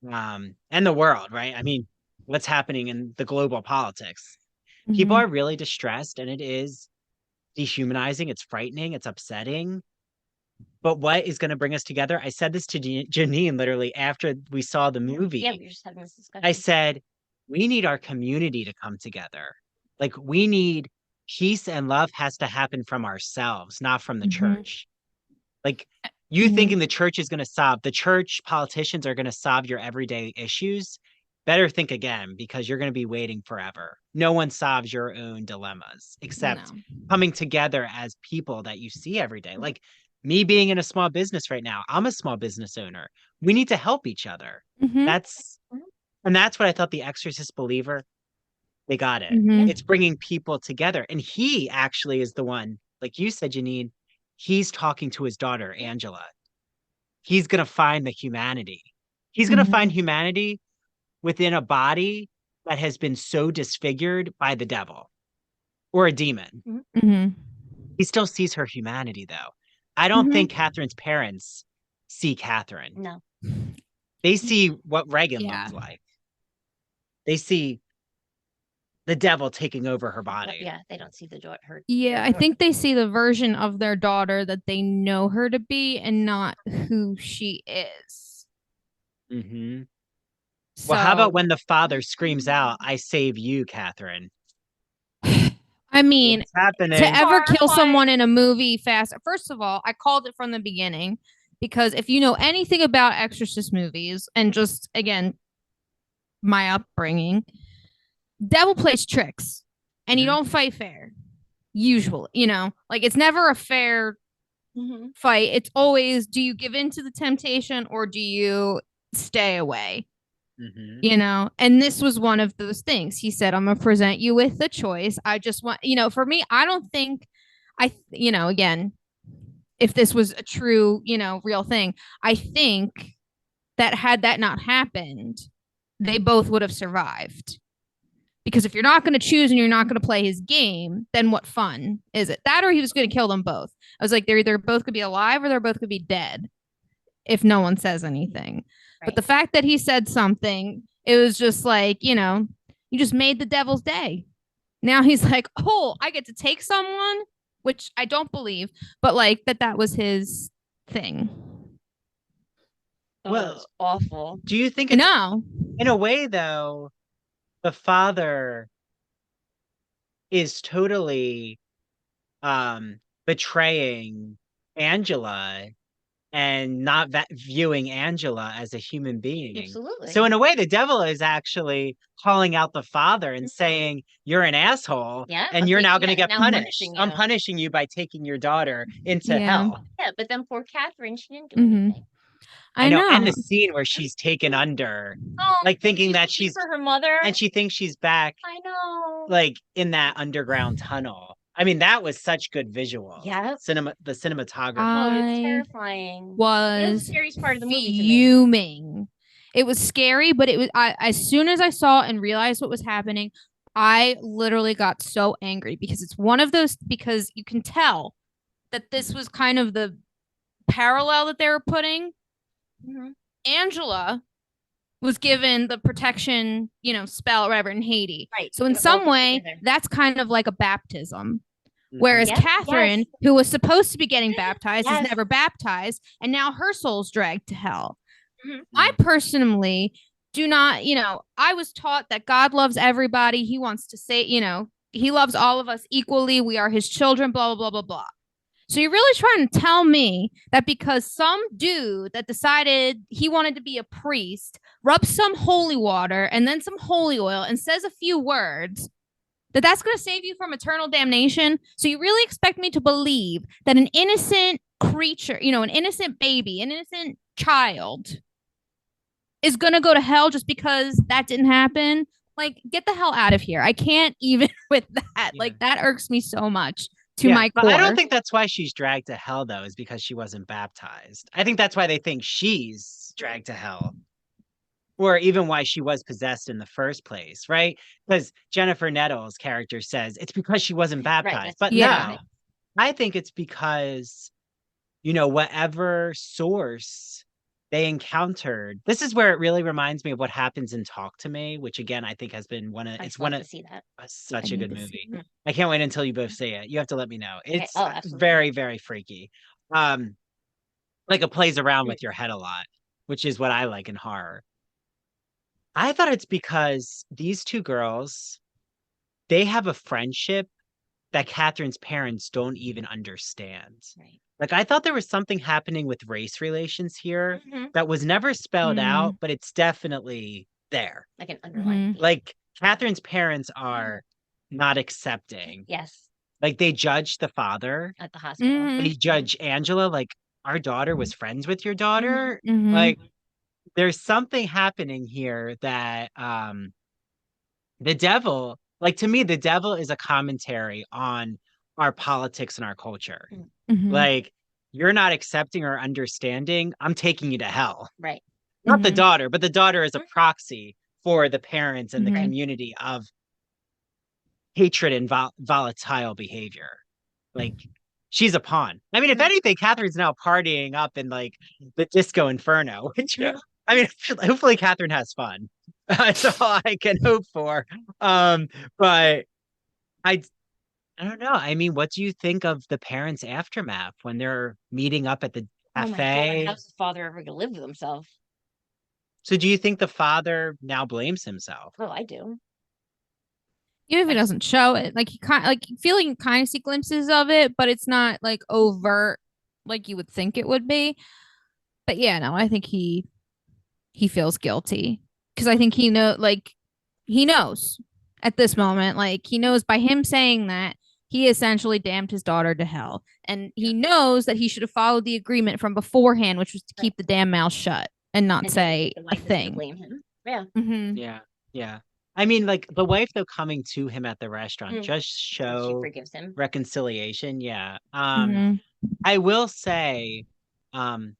and the world, right? I mean, what's happening in the global politics? People Mm-hmm. are really distressed, and it is dehumanizing. It's frightening. It's upsetting. But what is going to bring us together? I said this to Jenine literally after we saw the movie. Yeah, we were just having this discussion. I said, we need our community to come together. Like, we need peace and love has to happen from ourselves, not from the church. Like, you thinking the church is going to solve, the church politicians are going to solve your everyday issues, better think again, because you're going to be waiting forever. No one solves your own dilemmas except coming together as people that you see every day. Like me being in a small business right now, I'm a small business owner. We need to help each other. That's what I thought the Exorcist believer, they got it. It's bringing people together. And he actually is the one, like you said, Jenine, he's talking to his daughter, Angela. He's going to find the humanity. He's going to find humanity within a body that has been so disfigured by the devil or a demon. He still sees her humanity, though. I don't think Catherine's parents see Catherine. No. They see what Regan looks like. They see the devil taking over her body. Yeah, they don't see the daughter. I think they see the version of their daughter that they know her to be and not who she is. Well, how about when the father screams out, "I save you, Catherine"? I mean, what's happening? To ever kill someone in a movie fast. First of all, I called it from the beginning because if you know anything about Exorcist movies and just, again, my upbringing, devil plays tricks and you don't fight fair. Usually, like it's never a fair fight. It's always, do you give in to the temptation or do you stay away? And this was one of those things. He said, I'm gonna present you with the choice. I just want, for me, I don't think again, if this was a true, real thing, I think that had that not happened, they both would have survived. Because if you're not going to choose and you're not going to play his game, then what fun is it? That or he was going to kill them both. I was like, they're either both could be alive or they're both could be dead if no one says anything. But the fact that he said something, it was just like, you just made the devil's day. Now he's like, oh, I get to take someone, which I don't believe, but like that was his thing. Well, it's awful. Do you think No. In a way, though, the father is totally betraying Angela and not viewing Angela as a human being. Absolutely. So in a way, the devil is actually calling out the father and saying, you're an asshole and you're now going to get punished. I'm punishing you by taking your daughter into hell. Yeah, but then poor Catherine, she didn't do anything. I know. And the scene where she's taken under, like thinking that she's for her mother, and she thinks she's back. I know, like in that underground tunnel. I mean, that was such good visual. Yeah, the cinematography. It's terrifying. Was it was the scariest part of the movie. Fuming. It was scary, but it was. As soon as I saw and realized what was happening, I literally got so angry because it's one of those. Because you can tell that this was kind of the parallel that they were putting. Angela was given the protection, spell or whatever in Haiti. Right. So in some way, that's kind of like a baptism. Whereas Catherine, who was supposed to be getting baptized, is never baptized, and now her soul's dragged to hell. I personally do not, I was taught that God loves everybody. He wants to say, he loves all of us equally. We are his children, blah, blah, blah, blah, blah. So you're really trying to tell me that because some dude that decided he wanted to be a priest rubs some holy water and then some holy oil and says a few words, that's going to save you from eternal damnation? So you really expect me to believe that an innocent creature, an innocent baby, an innocent child is going to go to hell just because that didn't happen? Like, get the hell out of here. I can't even with that. Yeah. Like, that irks me so much. To my core. But I don't think that's why she's dragged to hell, though, is because she wasn't baptized. I think that's why they think she's dragged to hell. Or even why she was possessed in the first place, right? Because Jennifer Nettles' character says it's because she wasn't baptized. But no, I think it's because, whatever source they encountered. This is where it really reminds me of what happens in Talk to Me, which again I think has been such a good movie. I can't wait until you both say it. You have to let me know. It's very, very freaky. Like it plays around with your head a lot, which is what I like in horror. I thought it's because these two girls, they have a friendship that Catherine's parents don't even understand. Right. Like I thought there was something happening with race relations here Mhm. that was never spelled out, Mm. but it's definitely there. Like an underlying Mhm. Like Catherine's parents are not accepting. yes, Like they judge the father. at the hospital. Mhm. They judge Angela like our daughter was friends with your daughter. Mhm. Like there's something happening here that the devil, like to me, the devil is a commentary on our politics and our culture. Mm. Mhm. Like, you're not accepting or understanding, I'm taking you to hell. Right. Not the Mhm. daughter, but the daughter is a Mhm. proxy for the parents and the Mhm. community of hatred and volatile behavior. Like, she's a pawn. I mean, if Mhm. anything, Catherine's now partying up in like the disco inferno. Which, I mean, hopefully Catherine has fun. That's all I can hope for. But I I don't know. I mean, what do you think of the parents' aftermath when they're meeting up at the Oh my God, cafe? how's the father ever gonna live with himself? So do you think the father now blames himself? Oh, I do. Even if I it just doesn't show it, like you kind like you feel like you kind of see glimpses of it, but it's not like overt like you would think it would be. But yeah, no, I think he feels guilty because I think he knows at this moment, like he knows by him saying that he essentially damned his daughter to hell, and yeah. he knows that he should have followed the agreement from beforehand, which was to Right. keep the damn mouth shut and not And he doesn't say think the a wife is gonna thing. blame him. Yeah. Mm-hmm. Yeah. Yeah. I mean, like the wife though coming to him at the restaurant Mm. just And she show forgives him. reconciliation. Yeah. Mm-hmm. I will say, um,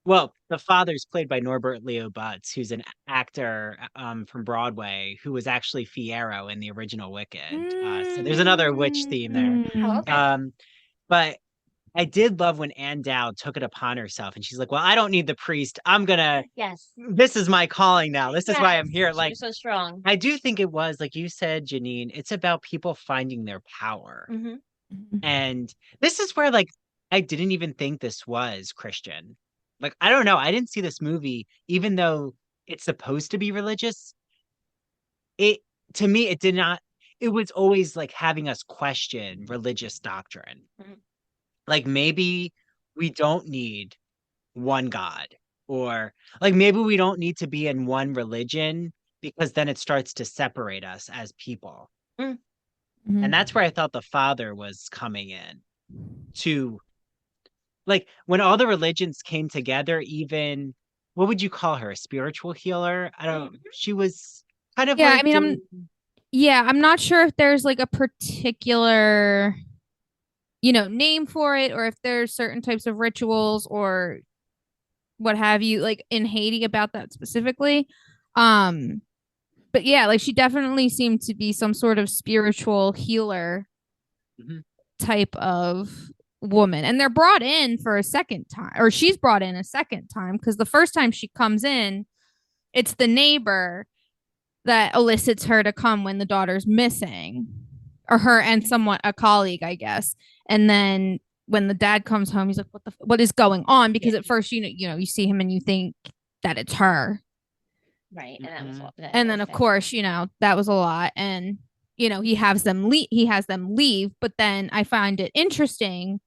well, the father's played by Norbert Leo Butz, who's an actor from Broadway who was actually Fiyero in the original Wicked. So there's another witch theme there. Oh, Mm-hmm. okay. Um, but I did love when Anne Dowd took it upon herself and she's like, well, I don't need the priest. Yes. This is my calling now. This is why I'm Yes. here. She Like, was so strong. I do think it was, like you said, Janine, it's about people finding their power. Mm-hmm. And this is where, like, I didn't even think this was Christian. Like, I don't know. I didn't see this movie, even though it's supposed to be religious. It, to me, it did not, it was always like having us question religious doctrine. Mhm. Like, maybe we don't need one God, or like maybe we don't need to be in one religion because then it starts to separate us as people. Mm. And Mm-hmm. that's where I thought the father was coming in to, like, when all the religions came together, even what would you call her? A spiritual healer? I don't, Mhm. she was kind of Yeah, I like mean, doing, I'm not sure if there's like a particular, name for it or if there's certain types of rituals or what have you, like in Haiti about that specifically. Um, but yeah, like she definitely seemed to be some sort of spiritual healer Mhm. type of woman. And they're brought in for a second time, or she's brought in a second time because the first time she comes in, it's the neighbor that elicits her to come when the daughter's missing, or her and somewhat a colleague, I guess. And then when the dad comes home, he's like, what is going on?" Because Yeah. at first, you see him and you think that it's her. Right. And that was Mhm. And then of course, that was a lot. And he has them leave, but then I find it interesting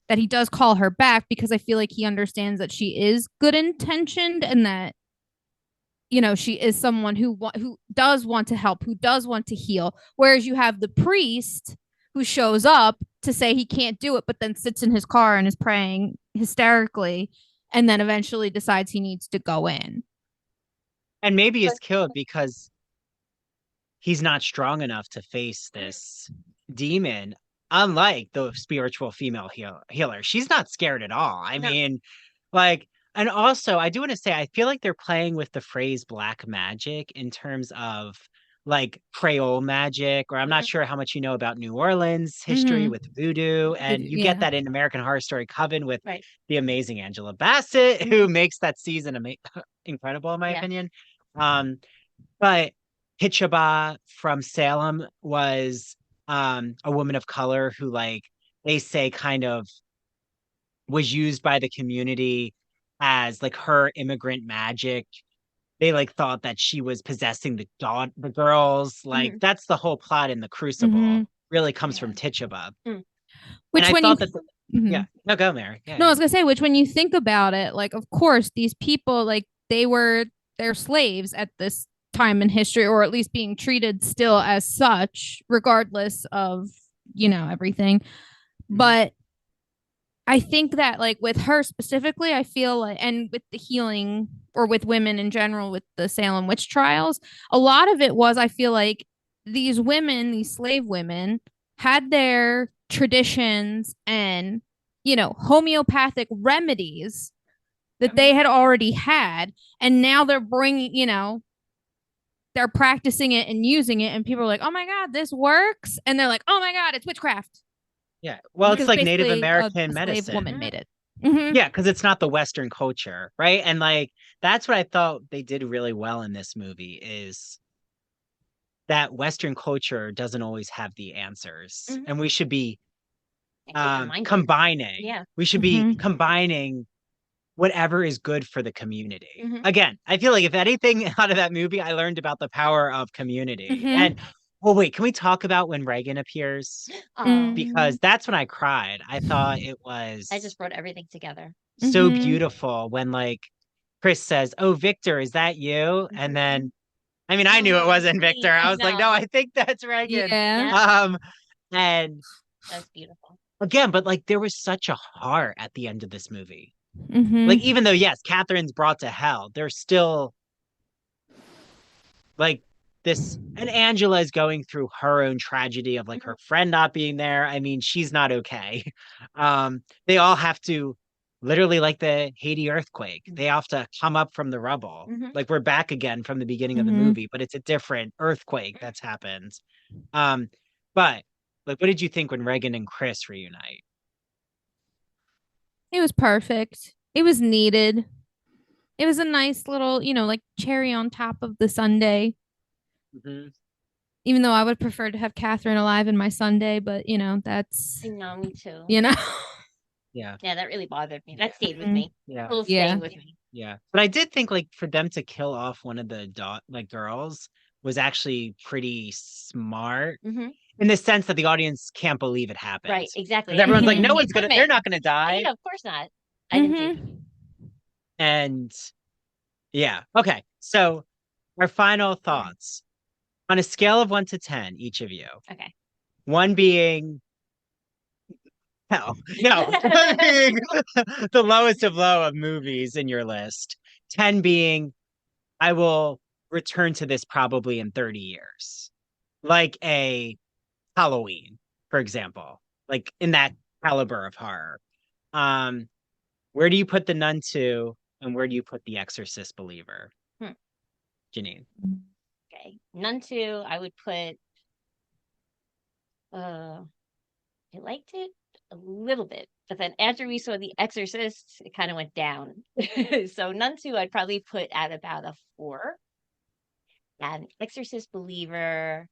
that he does call her back because I feel like he understands that she is good intentioned and that she is someone who does want to help, who does want to heal. Whereas you have the priest who shows up to say he can't do it, but then sits in his car and is praying hysterically, and then eventually decides he needs to go in. And maybe But is killed because he's not strong enough to face this demon. Unlike the spiritual female healer, she's not scared at all. I no. mean, like, and also, I do want to say, I feel like they're playing with the phrase black magic in terms of like Creole magic, or I'm not Mhm. sure how much you know about New Orleans history Mm-hmm. with voodoo. And you get Yeah. that in American Horror Story Coven with Right. the amazing Angela Bassett, who Mhm. makes that season incredible, in my Yeah. opinion. Um, but Hitchaba from Salem was a woman of color who, like, they say kind of was used by the community as like her immigrant magic. They like thought that she was possessing the girls. Like that's the whole plot in the Crucible. Really comes from Tituba. And Which I when you thought that yeah. No, go, Mary. Yeah, no, I was gonna say, which when you think about it, like of course these people, like they're slaves at this time in history, or at least being treated still as such, regardless of, everything. But I think that like with her specifically, I feel like, and with the healing or with women in general, with the Salem witch trials, a lot of it was, I feel like these women, these slave women, had their traditions and, homeopathic remedies that they had already had. And now they're bringing, they're practicing it and using it. And people are like, oh my God, this works. And they're like, oh my God, it's witchcraft. Yeah. Well, Because it's like Native basically American a slave medicine. woman made it. Mm-hmm. Yeah, because it's not the Western culture, right? And like that's what I thought they did really well in this movie is that Western culture doesn't always have the answers. And we should be combining. Yeah. We should be combining whatever is good for the community. Again, I feel like if anything out of that movie, I learned about the power of community. And well, wait, can we talk about when Reagan appears? Because that's when I cried. I thought it was I just brought everything together. so beautiful when like Chris says, "Oh, Victor, is that you?" And then I mean, I knew it wasn't Victor. I was like, "No, I think that's Reagan." Yeah. And that's beautiful. Again, but like there was such a heart at the end of this movie. Like even though yes, Catherine's brought to hell, there's still like this, and Angela is going through her own tragedy of like her friend not being there. I mean, she's not okay. They all have to literally like the Haiti earthquake. They have to come up from the rubble. Like we're back again from the beginning of the movie, but it's a different earthquake that's happened. But like, what did you think when Reagan and Chris reunite? It was perfect. It was needed. It was a nice little, like cherry on top of the sundae. Even though I would prefer to have Catherine alive in my sundae, but that's. I know, me too. Yeah. Yeah, that really bothered me. That stayed with me. Yeah. It'll stay with me. Yeah. But I did think like for them to kill off one of the girls was actually pretty smart. In the sense that the audience can't believe it happened. Right, exactly. Everyone's like, no one's gonna, they're not gonna die. Yeah, of course not. I didn't think. And yeah. Okay. So our final thoughts on a scale of 1 to 10, each of you. Okay. 1 being hell. No. 1 being the lowest of low of movies in your list. 10 being I will return to this probably in 30 years. Like a Halloween, for example, like in that caliber of horror. Where do you put The Nun 2 and where do you put The Exorcist Believer? Jenine. Okay. Nun 2, I would put I liked it a little bit, but then after we saw The Exorcist, it kind of went down. So Nun 2, I'd probably put at about a 4. And Exorcist Believer,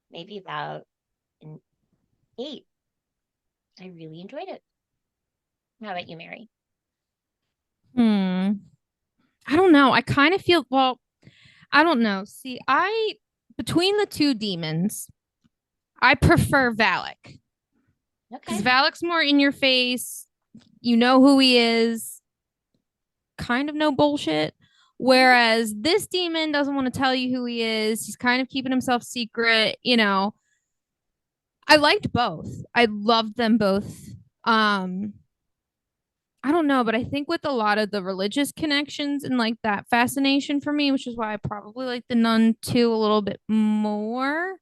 maybe about an 8. I really enjoyed it. How about you, Mary? I don't know. I kind of feel, well, I don't know. See, between the two demons, I prefer Valak. Because Valak's more in your face. You know who he is. Kind of no bullshit. Whereas this demon doesn't want to tell you who he is. He's kind of keeping himself secret, I liked both. I loved them both. I don't know, but I think with a lot of the religious connections and like that fascination for me, which is why I probably like The Nun 2 a little bit more.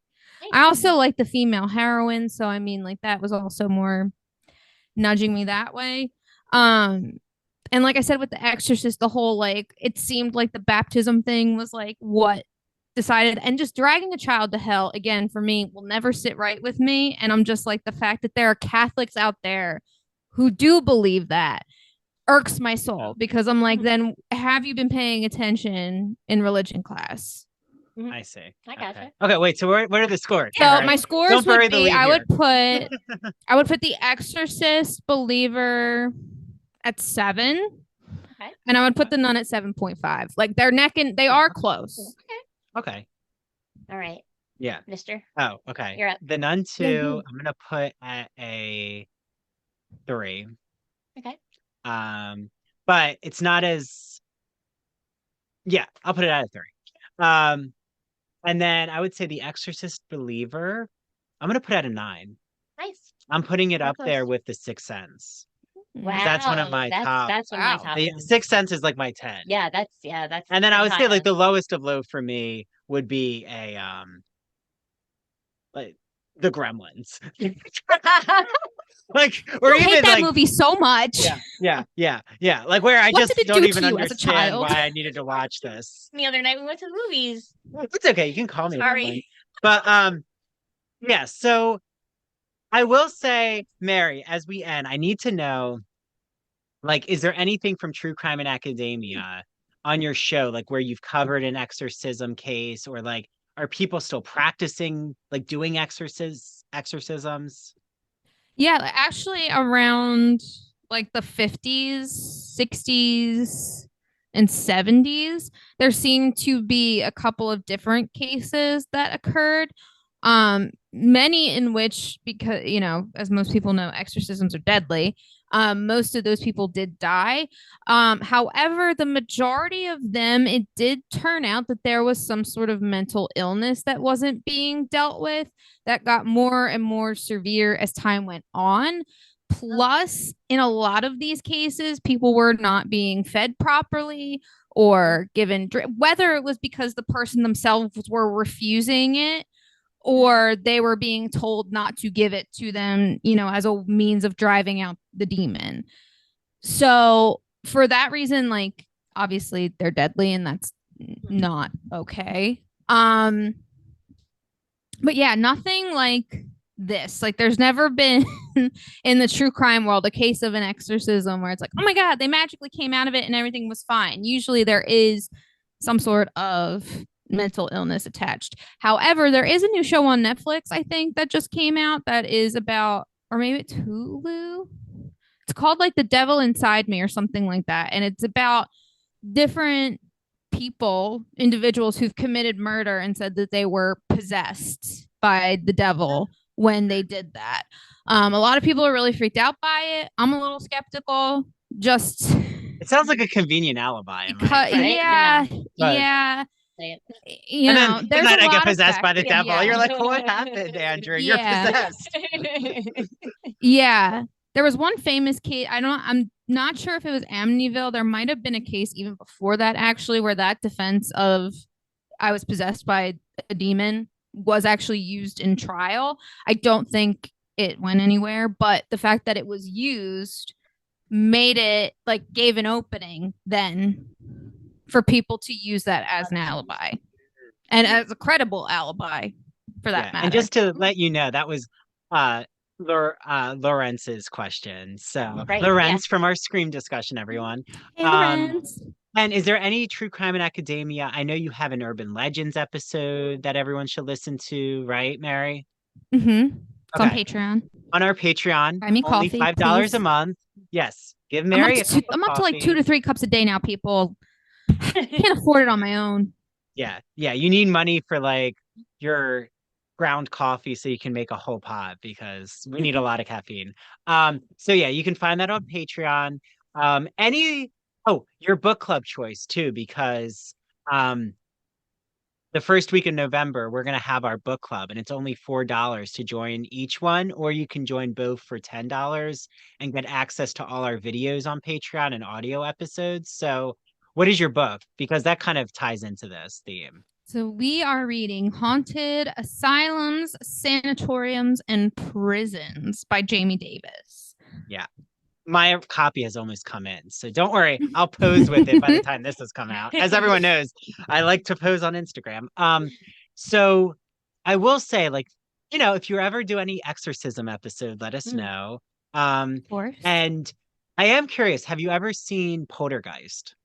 I also like the female heroine, so I mean, like that was also more nudging me that way. And like I said with The Exorcist, the whole like it seemed like the baptism thing was like what decided, and just dragging a child to hell again for me will never sit right with me. And I'm just like, the fact that there are Catholics out there who do believe that irks my soul, because I'm like, then have you been paying attention in religion class? I see. I gotcha. Okay, wait. So what are the scores? So my scores would be, I would put The Exorcist Believer at 7. Okay. And I would put the nun at 7.5. Like they're neck and they are close. Okay. All right. Yeah. Mister. Oh, okay. You're up. The Nun 2, I'm gonna put at a 3. Okay. But it's not as yeah, I'll put it at a 3. And then I would say The Exorcist Believer, I'm gonna put at a 9. Nice. I'm putting it Very up there close. with The Sixth Sense. Wow. That's one of my top. That's one of my Wow. top The ones. Sixth Sense is like my 10. Yeah, that's And then I would pretty say high like the up. lowest of low for me would be a like The Gremlins. Like or I hate even that like movie so much. yeah. Like where I What just did it don't do even to you as a understand child? why I needed to watch this. The other night we went to the movies. It's okay, you can call me. Sorry. But yeah, so I will say, Mary, as we end, I need to know, like, is there anything from True Crime and Academia on your show, like where you've covered an exorcism case, or like, are people still practicing, like doing exorcisms? Yeah, actually around like the 50s, 60s, and 70s, there seemed to be a couple of different cases that occurred. Many in which, because, as most people know, exorcisms are deadly. Most of those people did die. However, the majority of them, it did turn out that there was some sort of mental illness that wasn't being dealt with that got more and more severe as time went on. Plus, in a lot of these cases, people were not being fed properly or given, whether it was because the person themselves were refusing it or they were being told not to give it to them, as a means of driving out the demon. So, for that reason, like, obviously they're deadly and that's not okay. But yeah, nothing like this. Like, there's never been in the true crime world a case of an exorcism where it's like, oh my God, they magically came out of it and everything was fine. Usually there is some sort of mental illness attached. However, there is a new show on Netflix, I think, that just came out that is about, or maybe it's Hulu. It's called like The Devil Inside Me or something like that. And it's about different individuals who've committed murder and said that they were possessed by the devil when they did that. A lot of people are really freaked out by it. I'm a little skeptical. Just It sounds like a convenient alibi. because, yeah. And then There's tonight a I get lot of possessed by the factors. devil. You're like, what happened, Andrew? You're possessed. Yeah. There was one famous case. I'm not sure if it was Amityville. There might have been a case even before that, actually, where that defense of I was possessed by a demon was actually used in trial. I don't think it went anywhere, but the fact that it was used made it like gave an opening then for people to use that as an alibi and as a credible alibi for that matter. And just to let you know, that was Lawrence's question. So Lawrence from our Scream discussion, everyone. Hey, Lawrence. And is there any True Crime and Academia? I know you have an Urban Legends episode that everyone should listen to, right, Mary? Mm-hmm. It's on Patreon. On our Patreon. Buy me only coffee, $5 please. a month. Yes. Give Mary I'm up to like 2 to 3 cups a day now, people. I can't afford it on my own. Yeah. You need money for like your ground coffee so you can make a whole pot because we need a lot of caffeine. So yeah, you can find that on Patreon. Your book club choice too, because the first week in November we're gonna have our book club and it's only $4 to join each one, or you can join both for $10 and get access to all our videos on Patreon and audio episodes. So what is your book? Because that kind of ties into this theme. So we are reading Haunted Asylums, Sanatoriums, and Prisons by Jamie Davis. Yeah. My copy has almost come in, so don't worry. I'll pose with it by the time this has come out. As everyone knows, I like to pose on Instagram. So I will say, like, if you ever do any exorcism episode, let us know. Of course. And I am curious, have you ever seen Poltergeist?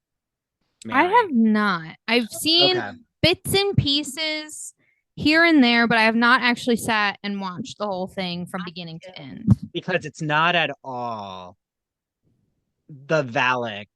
Mary? I have not. I've seen bits and pieces here and there, but I have not actually sat and watched the whole thing from beginning to end. Because it's not at all the Valak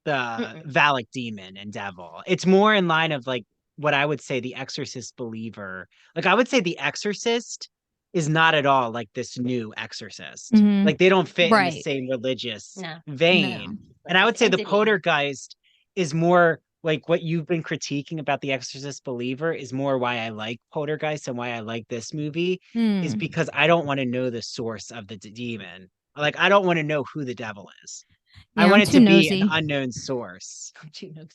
the Mm-mm. Valak demon and devil. It's more in line of like what I would say the Exorcist believer. Like I would say the Exorcist is not at all like this new Exorcist. Mhm. Like they don't fit in the Right. same religious No. vein. No. And Like I this would say the entity. Poltergeist is more like what you've been critiquing about the Exorcist believer is more why I like Poltergeist and why I like this movie is Hmm. because I don't want to know the source of the demon. Like I don't want to know who the devil is. I Yeah, I'm want it too to be an nosy. unknown source. Too nosy.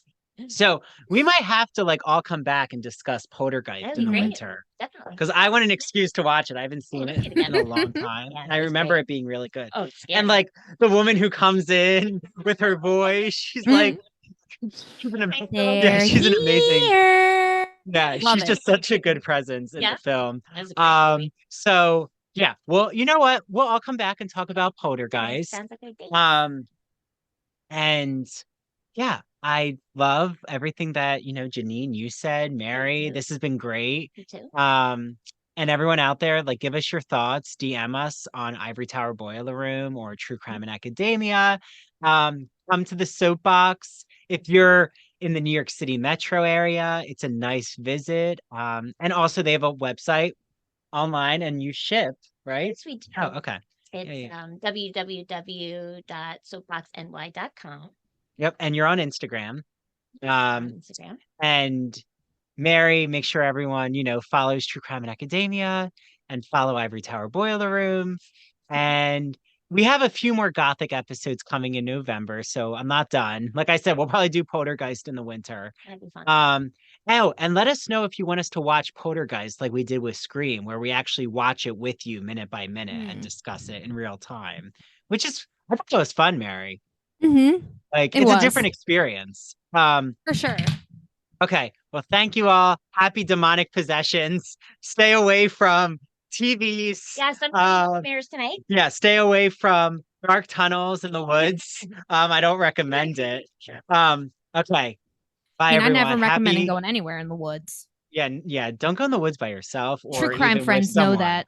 So we might have to like all come back and discuss Poltergeist That'd in be the Mhm. great. winter Definitely. because I want an excuse to watch it. I haven't seen let's it see it again. in a long time. Yeah, I it was remember great. it being really good. Oh, it's scary. And like the woman who comes in with her voice, she's like, she's an, yeah, They're she's an amazing. here. Yeah, Love she's it. just such a good presence in Yeah. the film. That was a great movie. So yeah, well, you know what? We'll all come back and talk about Poltergeist. Sounds like a date. And yeah, I love everything that, Janine, you said, Mary, too. this has been great. You too. And everyone out there, like, give us your thoughts, DM us on Ivory Tower Boiler Room or True Crime and Academia. Come to the soapbox. If you're in the New York City metro area, it's a nice visit. And also they have a website online and you ship, right? Yes, we do. Oh, okay. It's Yeah. www.soapboxny.com Yep. And you're on Instagram. on Um, Instagram. and Mary, make sure everyone, follows True Crime and Academia and follow Ivory Tower Boiler Room. And we have a few more Gothic episodes coming in November, so I'm not done. Like I said, we'll probably do Poltergeist in the winter. That'd be fun. Oh, and let us know if you want us to watch Poltergeist like we did with Scream, where we actually watch it with you minute by minute and discuss it in real time, which is, I thought it was fun, Mary. Mm-hmm. Like, It it's a was. different experience. For sure. Okay. Well, thank you all. Happy demonic possessions. Stay away from TVs. Yeah, some mirrors tonight. Yeah, stay away from dark tunnels in the woods. I don't recommend it. Okay. Bye, I mean, I everyone. never recommend Happy. going anywhere in the woods. Yeah. Don't go in the woods by yourself or True crime even with friends know someone. that.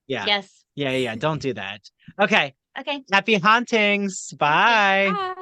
Yeah. Yes. Yeah. Don't do that. Okay. Okay. Happy hauntings. Bye. Bye.